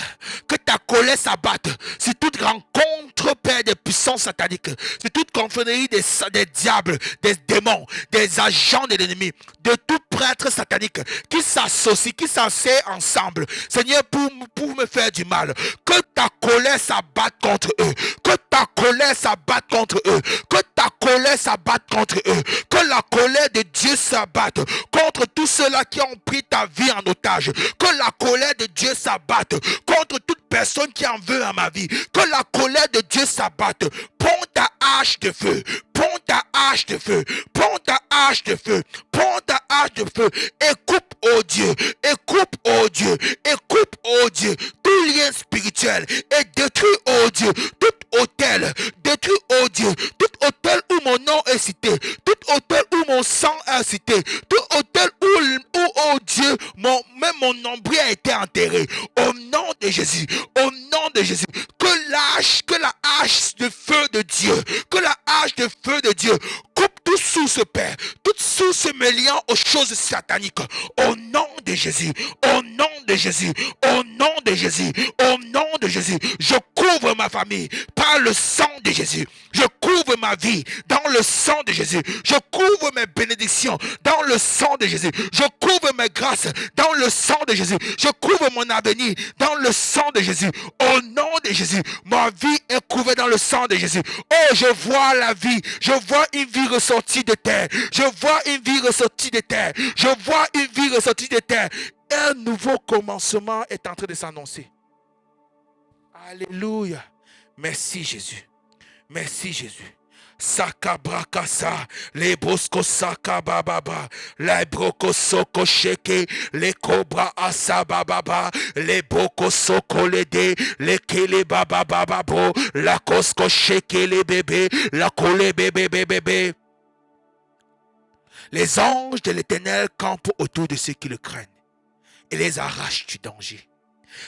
que ta colère s'abatte, c'est toute rencontre, Père, des puissances sataniques, c'est toute confrérie des diables, des démons, des agents de l'ennemi, de tout prêtre satanique qui s'associe, qui s'assied ensemble, Seigneur, pour me faire du mal. Que ta colère s'abatte contre eux, que ta colère s'abatte contre eux, que ta colère s'abatte contre eux, que la colère de Dieu s'abatte contre tous ceux-là qui ont pris ta vie en otage, que la colère de Dieu s'abatte contre toute personne qui en veut à ma vie, que la colère de Dieu s'abatte. Prends ta hache de feu, prends ta hache de feu, prends ta hache de feu, prends ta hache de feu et coupe, oh Dieu, et coupe, oh Dieu, et coupe, oh Dieu, tout lien spirituel et détruis, oh Dieu, tout hôtel, détruis, oh Dieu, tout hôtel où mon nom est cité, tout hôtel où mon sang est cité, tout hôtel où oh Dieu, même mon nombril a été enterré. Au nom de Jésus, au nom de Jésus, que la hache de feu de Dieu, que la hache de feu de Dieu coupe toute source, Père, toute source me liant aux choses sataniques. Au nom de Jésus, au nom de Jésus, au nom de Jésus, au nom de Jésus, je couvre ma famille par le sang de Jésus. Je couvre ma vie dans le sang de Jésus. Je couvre mes bénédictions dans le sang de Jésus. Je couvre mes grâces dans le sang de Jésus. Je couvre mon avenir dans le sang de Jésus. Au nom de Jésus, ma vie est couverte dans le sang de Jésus. Oh, je vois la vie. Je vois une vie ressortie de terre. Je vois une vie ressortie de terre. Je vois une vie ressortie de terre. Un nouveau commencement est en train de s'annoncer. Alléluia. Merci Jésus. Merci Jésus. Sakabrakasa, les bosco sakababa, les broko soko sheke, les cobra asababa, les boko soko lede, les kele baba babo, la kosko sheke les bébés, la kole bébé bébé. Les anges de l'Éternel campent autour de ceux qui le craignent et les arrachent du danger.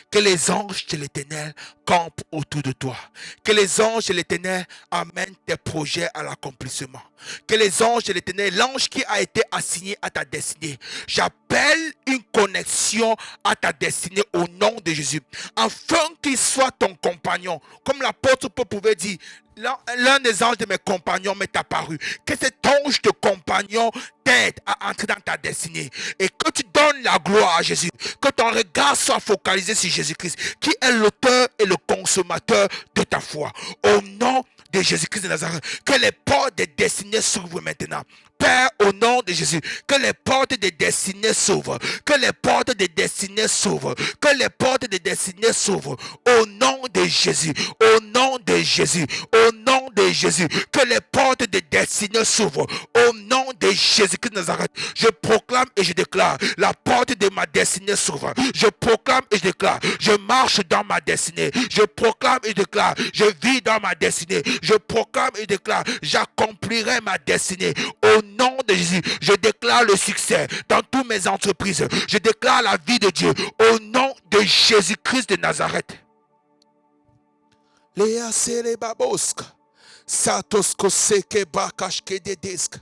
Que les anges de l'Éternel campent autour de toi. Que les anges de l'Éternel amènent tes projets à l'accomplissement. Que les anges de l'Éternel, l'ange qui a été assigné à ta destinée, j'appelle une connexion à ta destinée au nom de Jésus. Afin qu'il soit ton compagnon. Comme l'apôtre Paul pouvait dire, l'un des anges de mes compagnons m'est apparu. Que cet ange de compagnon t'aide à entrer dans ta destinée. Et que tu donnes la gloire à Jésus. Que ton regard soit focalisé sur Jésus-Christ, qui est l'auteur et le consommateur de ta foi. Au nom de Jésus-Christ de Nazareth, que les portes des destinées s'ouvrent maintenant. Père, au nom de Jésus, que les portes des destinées s'ouvrent. Que les portes des destinées s'ouvrent. Que les portes des destinées s'ouvrent. Au nom de Jésus. Au nom de Jésus. Au nom de Jésus. Que les portes des destinées s'ouvrent. Au nom de Jésus-Christ de Nazareth. Je proclame et je déclare. La porte de ma destinée s'ouvre. Je proclame et je déclare. Je marche dans ma destinée. Je proclame et je déclare. Je vis dans ma destinée. Je proclame et je déclare. J'accomplirai ma destinée. Au nom de Jésus, je déclare le succès dans toutes mes entreprises. Je déclare la vie de Dieu au nom de Jésus-Christ de Nazareth. Léa sele baboska, satosko seke bakashke dedeska,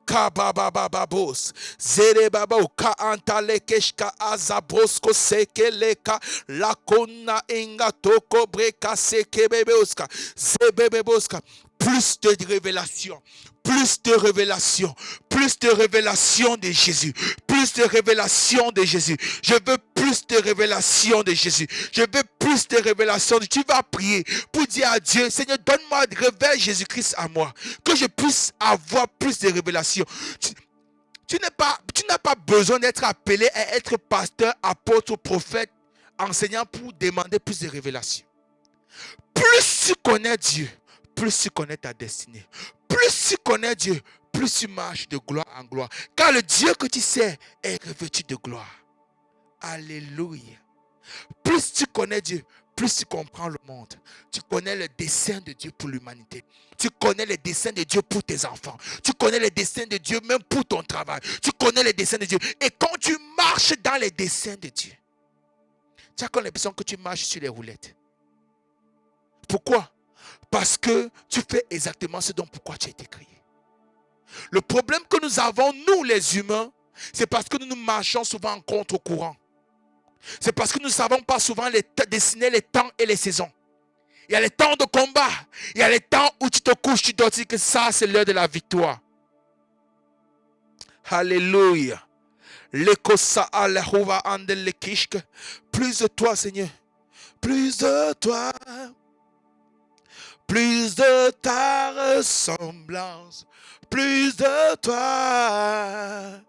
kababababos, zere babo ka antalekeshka azabosko seke leka, lakona inga toko breka seke bebeoska, zebebeboska. Plus de révélations, plus de révélations, plus de révélations de Jésus, plus de révélations de Jésus. Je veux plus de révélations de Jésus. Je veux plus de révélations. Tu vas prier pour dire à Dieu, Seigneur, donne-moi, révèle Jésus-Christ à moi, que je puisse avoir plus de révélations. Tu n'as pas besoin d'être appelé à être pasteur, apôtre, prophète, enseignant pour demander plus de révélations. Plus tu connais Dieu, plus tu connais ta destinée. Plus tu connais Dieu, plus tu marches de gloire en gloire. Car le Dieu que tu sais est revêtu de gloire. Alléluia. Plus tu connais Dieu, plus tu comprends le monde. Tu connais le dessein de Dieu pour l'humanité. Tu connais les desseins de Dieu pour tes enfants. Tu connais les desseins de Dieu même pour ton travail. Tu connais les desseins de Dieu. Et quand tu marches dans les desseins de Dieu, tu as comme l'impression que tu marches sur les roulettes. Pourquoi? Parce que tu fais exactement ce dont pourquoi tu as été créé. Le problème que nous avons, nous les humains, c'est parce que nous marchons souvent en contre-courant. C'est parce que nous ne savons pas souvent dessiner les temps et les saisons. Il y a les temps de combat. Il y a les temps où tu te couches, tu dois dire que ça, c'est l'heure de la victoire. Alléluia. Plus de toi, Seigneur. Plus de toi. Plus de ta ressemblance, plus de toi,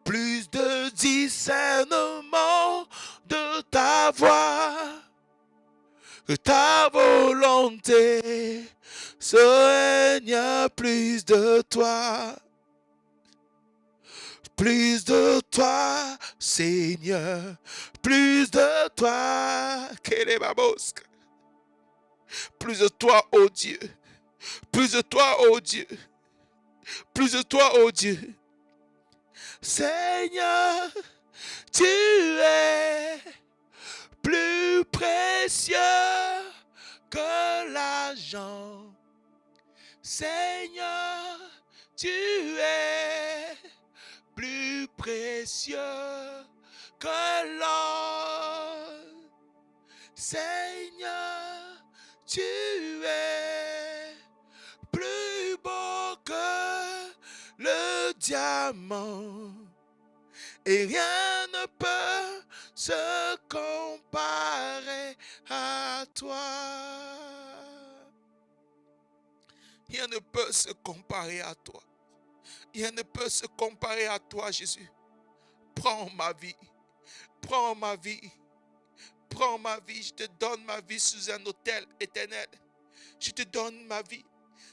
plus de discernement de ta voix, que ta volonté, Seigneur, plus de toi, Seigneur, plus de toi, Kelebabosque. Plus de toi, oh Dieu. Plus de toi, oh Dieu. Plus de toi, oh Dieu. Seigneur, tu es plus précieux que l'argent. Seigneur, tu es plus précieux que l'or. Seigneur, Tu es plus beau que le diamant. Et rien ne peut se comparer à toi. Rien ne peut se comparer à toi. Rien ne peut se comparer à toi, Jésus. Prends ma vie. Prends ma vie. Prends ma vie. Je te donne ma vie sous un autel éternel. Je te donne ma vie.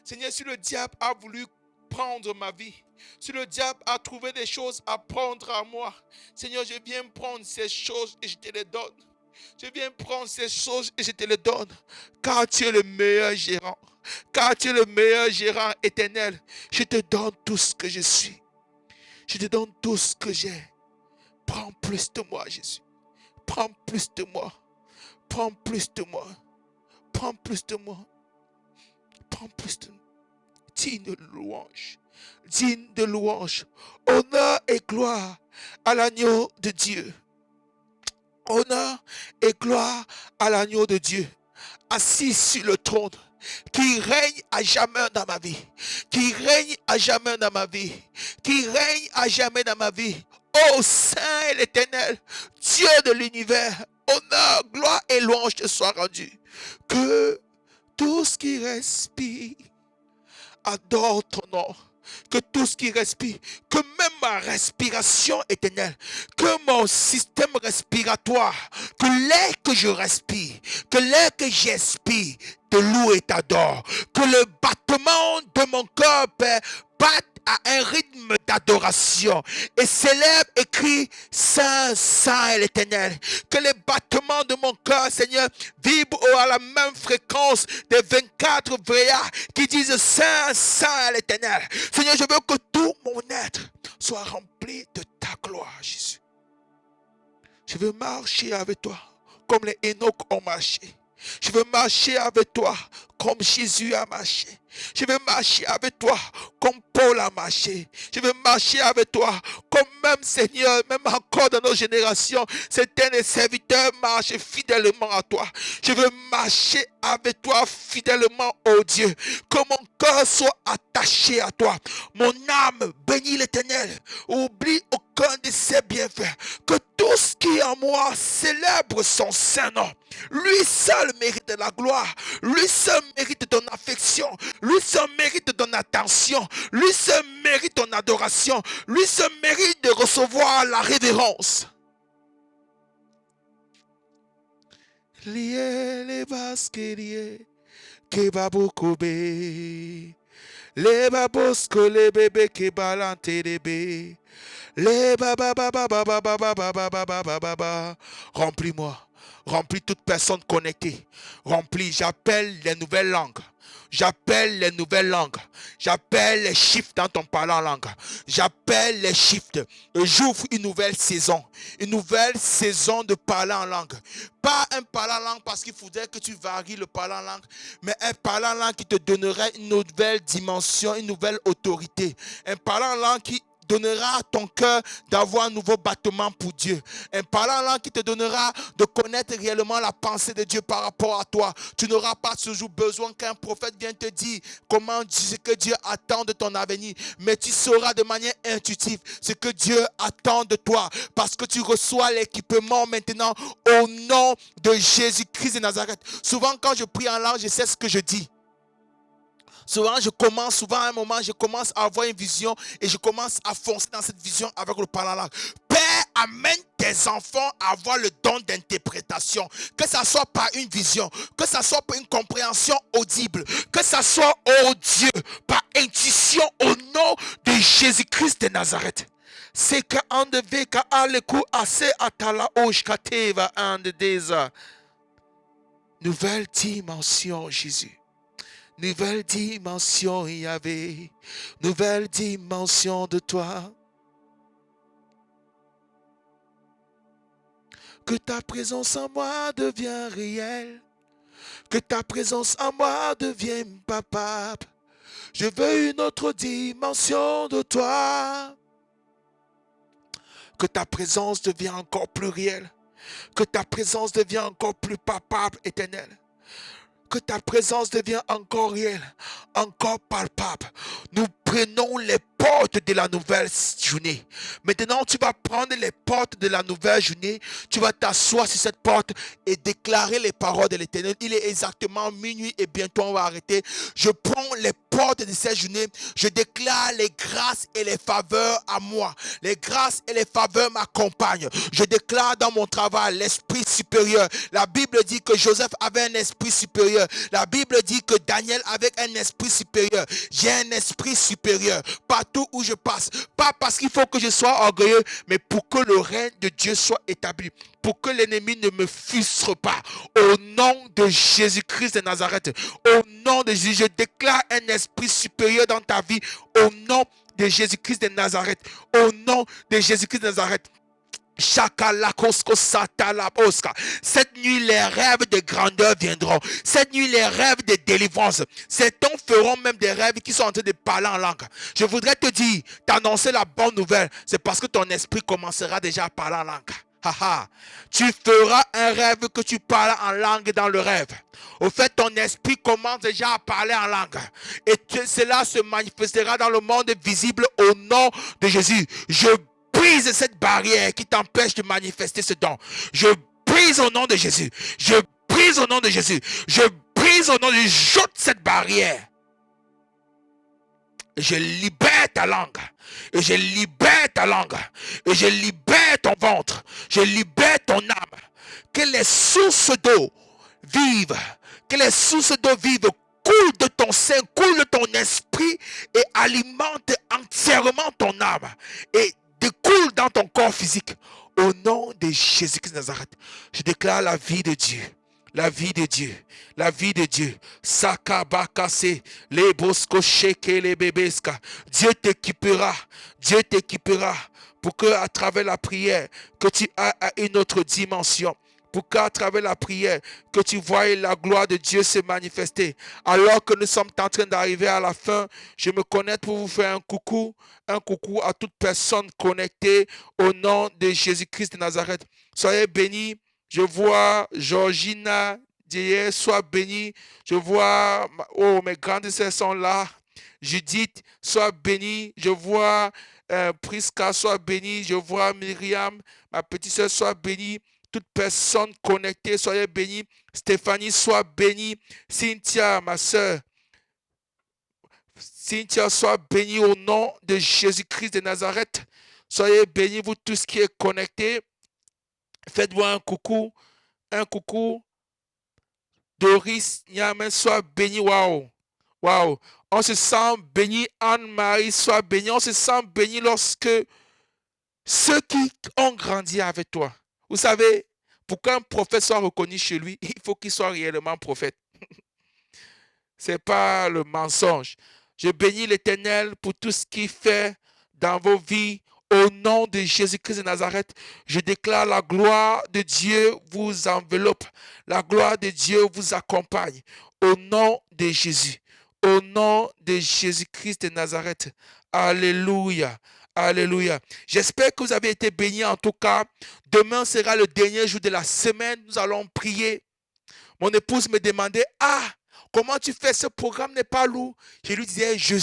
Seigneur, si le diable a voulu prendre ma vie, si le diable a trouvé des choses à prendre à moi, Seigneur, je viens prendre ces choses et je te les donne. Je viens prendre ces choses et je te les donne. Car tu es le meilleur gérant. Car tu es le meilleur gérant éternel. Je te donne tout ce que je suis. Je te donne tout ce que j'ai. Prends plus de moi, Jésus. Prends plus de moi. Prends plus de moi. Prends plus de moi. Prends plus de moi. Digne de louange. Digne de louange. Honneur et gloire à l'agneau de Dieu. Honneur et gloire à l'agneau de Dieu. Assis sur le trône. Qui règne à jamais dans ma vie. Qui règne à jamais dans ma vie. Qui règne à jamais dans ma vie. Ô Saint et l'Éternel, Dieu de l'univers, honneur, gloire et louange te soient rendus. Que tout ce qui respire adore ton nom. Que tout ce qui respire, que même ma respiration éternelle, que mon système respiratoire, que l'air que je respire, que l'air que j'expire, te loue et t'adore. Que le battement de mon corps, Père, batte à un rythme d'adoration et célèbre et crie Saint, Saint est l'Éternel. Que les battements de mon cœur, Seigneur, vibrent à la même fréquence des 24 veillards qui disent Saint, Saint est l'Éternel. Seigneur, je veux que tout mon être soit rempli de ta gloire, Jésus. Je veux marcher avec toi comme les Enoch ont marché. Je veux marcher avec toi comme Jésus a marché. Je veux marcher avec toi comme Paul a marché. Je veux marcher avec toi comme même Seigneur, même encore dans nos générations, certains des serviteurs marchent fidèlement à toi. Je veux marcher avec toi fidèlement, oh Dieu. Que mon cœur soit attaché à toi. Mon âme bénit l'Éternel. Oublie aucun de ses bienfaits. Que tout ce qui est en moi célèbre son saint nom. Lui seul mérite la gloire. Lui seul mérite ton affection. Lui seul mérite ton attention. Lui seul mérite ton adoration. Lui seul mérite de recevoir la révérence. Lié les basques lié, kebabokobe. Les babosco les bébés qui balante les bébés. Les baba baba baba baba baba baba baba. Remplis-moi. Remplis toute personne connectée. Remplis, j'appelle les nouvelles langues. J'appelle les nouvelles langues. J'appelle les chiffres dans ton parlant langue. J'appelle les chiffres. J'ouvre une nouvelle saison. Une nouvelle saison de parler en langue. Pas un parlant langue parce qu'il faudrait que tu varies le parlant langue, mais un parlant langue qui te donnerait une nouvelle dimension, une nouvelle autorité. Un parlant langue qui donnera à ton cœur d'avoir un nouveau battement pour Dieu. Un parlant langue qui te donnera de connaître réellement la pensée de Dieu par rapport à toi. Tu n'auras pas toujours besoin qu'un prophète vienne te dire comment ce que Dieu attend de ton avenir, mais tu sauras de manière intuitive ce que Dieu attend de toi parce que tu reçois l'équipement maintenant au nom de Jésus-Christ de Nazareth. Souvent quand je prie en langue, je sais ce que je dis. Souvent à un moment, je commence à avoir une vision et je commence à foncer dans cette vision avec le parlant langue. Père, amène tes enfants à avoir le don d'interprétation. Que ça soit par une vision, que ça soit par une compréhension audible, que ça soit, oh Dieu, par intuition au nom de Jésus-Christ de Nazareth. C'est qu'un de veka aleku assez atala oshkateva un de desa. Nouvelle dimension, Jésus. Nouvelle dimension, Yahvé. Nouvelle dimension de toi. Que ta présence en moi devienne réelle. Que ta présence en moi devienne palpable. Je veux une autre dimension de toi. Que ta présence devienne encore plus réelle. Que ta présence devienne encore plus palpable, éternelle. que ta présence devient encore réelle, encore palpable. Nous prenons les portes de la nouvelle journée. Maintenant, tu vas prendre les portes de la nouvelle journée. Tu vas t'asseoir sur cette porte et déclarer les paroles de l'Éternel. Il est exactement minuit et bientôt on va arrêter. Je prends les portes de cette journée. Je déclare les grâces et les faveurs à moi. Les grâces et les faveurs m'accompagnent. Je déclare dans mon travail l'esprit supérieur. La Bible dit que Joseph avait un esprit supérieur. La Bible dit que Daniel avait un esprit supérieur. J'ai un esprit supérieur partout où je passe. Pas parce qu'il faut que je sois orgueilleux, mais pour que le règne de Dieu soit établi. Pour que l'ennemi ne me frustre pas. Au nom de Jésus-Christ de Nazareth. Au nom de Jésus, je déclare un esprit supérieur dans ta vie. Au nom de Jésus-Christ de Nazareth. Au nom de Jésus-Christ de Nazareth. Cette nuit, les rêves de grandeur viendront. Cette nuit, les rêves de délivrance. Certains feront même des rêves qui sont en train de parler en langue. Je voudrais te dire, t'annoncer la bonne nouvelle, c'est parce que ton esprit commencera déjà à parler en langue. Tu feras un rêve que tu parles en langue dans le rêve. Au fait, ton esprit commence déjà à parler en langue. Et cela se manifestera dans le monde visible au nom de Jésus. Je brise cette barrière qui t'empêche de manifester ce don. Je brise au nom de Jésus. Je brise au nom de Jésus. Je brise au nom de Jésus. Jette cette barrière. Je libère ta langue. Et je libère ta langue. Et je libère ton ventre. Je libère ton âme. Que les sources d'eau vivent. Que les sources d'eau vivent coulent de ton sein, coulent de ton esprit et alimentent entièrement ton âme. Et découle dans ton corps physique. Au nom de Jésus-Christ de Nazareth, je déclare la vie de Dieu. La vie de Dieu, la vie de Dieu. Sakabakase, les bosco sheke les bébeska. Dieu t'équipera pour que à travers la prière, que tu aies à une autre dimension. Pour qu'à travers la prière, que tu voies la gloire de Dieu se manifester. Alors que nous sommes en train d'arriver à la fin, je me connecte pour vous faire un coucou à toute personne connectée au nom de Jésus-Christ de Nazareth. Soyez bénis. Je vois Georgina Dier, sois bénie. Je vois, oh, mes grandes sœurs sont là. Judith, sois bénie. Je vois Priska, sois bénie. Je vois Myriam, ma petite sœur, sois bénie. Toute personne connectée, soyez bénie. Stéphanie, sois bénie. Cynthia, ma sœur. Cynthia, sois bénie au nom de Jésus-Christ de Nazareth. Soyez bénis, vous tous qui êtes connectés. Faites-moi un coucou. Un coucou. Doris, Niamen, sois béni. Waouh. Waouh. On se sent béni. Anne-Marie, sois bénie. On se sent béni lorsque ceux qui ont grandi avec toi. Vous savez, pour qu'un prophète soit reconnu chez lui, il faut qu'il soit réellement prophète. Ce n'est pas le mensonge. Je bénis l'Éternel pour tout ce qu'il fait dans vos vies. Au nom de Jésus-Christ de Nazareth, je déclare la gloire de Dieu vous enveloppe. La gloire de Dieu vous accompagne. Au nom de Jésus. Au nom de Jésus-Christ de Nazareth. Alléluia. Alléluia. J'espère que vous avez été bénis en tout cas. Demain sera le dernier jour de la semaine. Nous allons prier. Mon épouse me demandait, comment tu fais? Ce programme n'est pas lourd. Je lui disais, je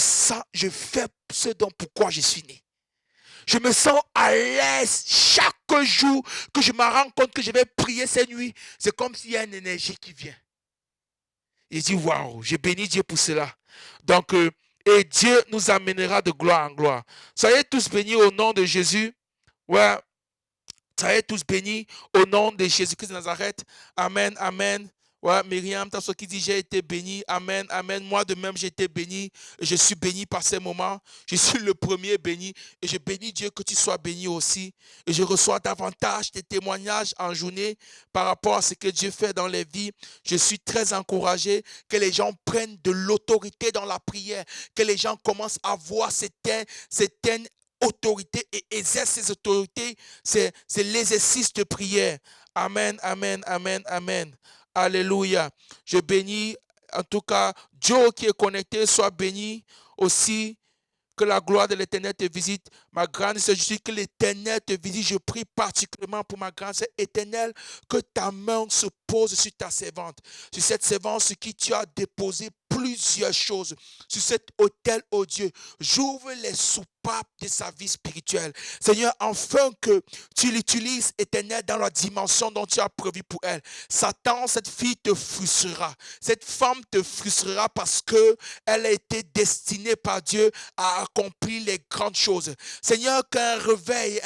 fais ce dont pourquoi je suis né. Je me sens à l'aise chaque jour que je me rends compte que je vais prier cette nuit. C'est comme s'il y a une énergie qui vient. Et je dis, waouh, je bénis Dieu pour cela. Donc, et Dieu nous amènera de gloire en gloire. Soyez tous bénis au nom de Jésus. Ouais. Soyez tous bénis au nom de Jésus-Christ de Nazareth. Amen, amen. Ouais, Myriam, t'as ce qui dit, j'ai été béni. Amen, amen. Moi de même, j'ai été béni. Je suis béni par ces moments. Je suis le premier béni. Et je bénis Dieu que tu sois béni aussi. Et je reçois davantage des témoignages en journée par rapport à ce que Dieu fait dans les vies. Je suis très encouragé que les gens prennent de l'autorité dans la prière. Que les gens commencent à voir certaines autorités et exercent ces autorités. C'est l'exercice de prière. Amen, amen, amen, amen. Alléluia. Je bénis, en tout cas, Joe qui est connecté, soit béni aussi. Que la gloire de l'Éternel te visite. Ma grande sœur, je dis que l'Éternel te visite. Je prie particulièrement pour ma grande sœur éternelle, que ta main se pose sur ta servante, sur cette servante sur qui tu as déposé plusieurs choses, sur cet autel, oh Dieu. J'ouvre les soupapes de sa vie spirituelle, Seigneur, afin que tu l'utilises, éternel, dans la dimension dont tu as prévu pour elle. Satan, cette fille te frustrera. Cette femme te frustrera parce que elle a été destinée par Dieu à accomplir les grandes choses. Seigneur, qu'un réveil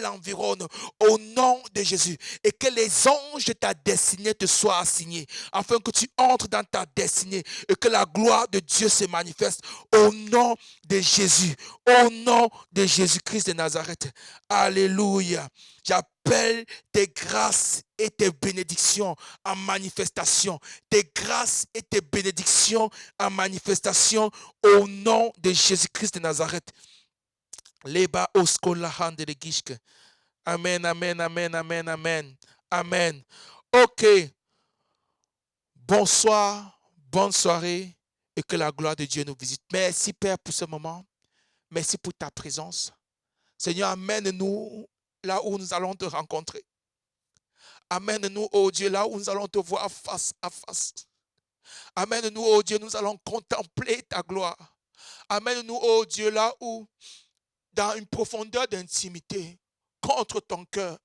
l'environne au nom de Jésus et que les anges de ta destinée te soient assignés afin que tu entres dans ta destinée et que la gloire de Dieu se manifeste au nom de Jésus, au nom de Jésus-Christ de Nazareth. Alléluia. J'appelle tes grâces et tes bénédictions en manifestation. Tes grâces et tes bénédictions en manifestation au nom de Jésus-Christ de Nazareth. Leba oskola de gishke. Amen, amen, amen, amen, amen. Amen. Ok. Bonsoir, bonne soirée et que la gloire de Dieu nous visite. Merci Père pour ce moment. Merci pour ta présence. Seigneur, amène-nous là où nous allons te rencontrer. Amène-nous, oh Dieu, là où nous allons te voir face à face. Amène-nous, oh Dieu, nous allons contempler ta gloire. Amène-nous, oh Dieu, là où, dans une profondeur d'intimité, contre ton cœur,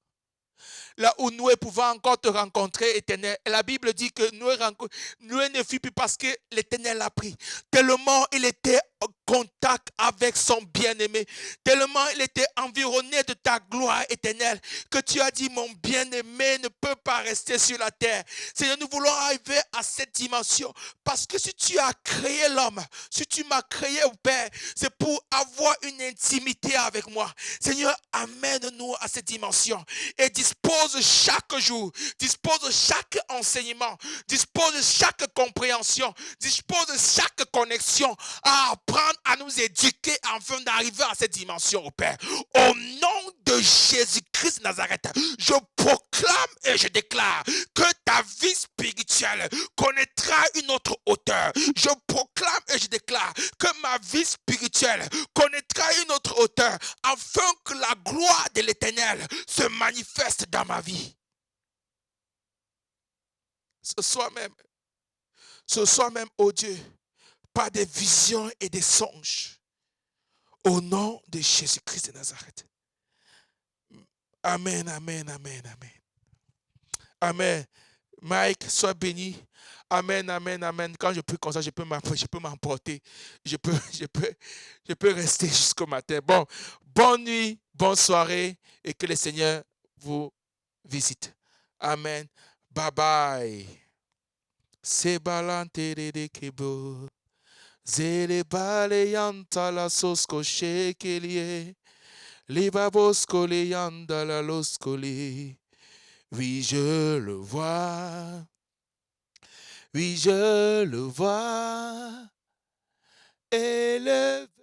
là où Noé pouvait encore te rencontrer, Éternel. Et la Bible dit que Noé ne fut plus parce que l'Éternel l'a pris. Tellement il était en contact avec son bien-aimé. Tellement il était environné de ta gloire éternelle que tu as dit, mon bien-aimé ne peut pas rester sur la terre. Seigneur, nous voulons arriver à cette dimension parce que si tu as créé l'homme, si tu m'as créé au Père, c'est pour avoir une intimité avec moi. Seigneur, amène-nous à cette dimension et dispose chaque jour, dispose chaque enseignement, dispose chaque compréhension, dispose chaque connexion à apprendre à nous éduquer afin d'arriver à cette dimension, au Père. Au nom de Jésus-Christ de Nazareth, je proclame et je déclare que ta vie spirituelle connaîtra une autre hauteur. Je proclame et je déclare que ma vie spirituelle connaîtra une autre hauteur afin que la gloire de l'Éternel se manifeste dans ma vie. Ce soir même, oh Dieu, par des visions et des songes, au nom de Jésus-Christ de Nazareth. Amen, amen, amen, amen. Amen. Mike, sois béni. Amen, amen, amen. Quand je prie comme ça, je peux m'emporter. Je peux rester jusqu'au matin. Bon, bonne nuit, bonne soirée et que le Seigneur vous visite. Amen. Bye bye. Sebalante de kebo. Zele bale yanta la sosko shekelie. Libabosko le yanda la loskole. Oui, je le vois. Oui, je le vois. Élevé.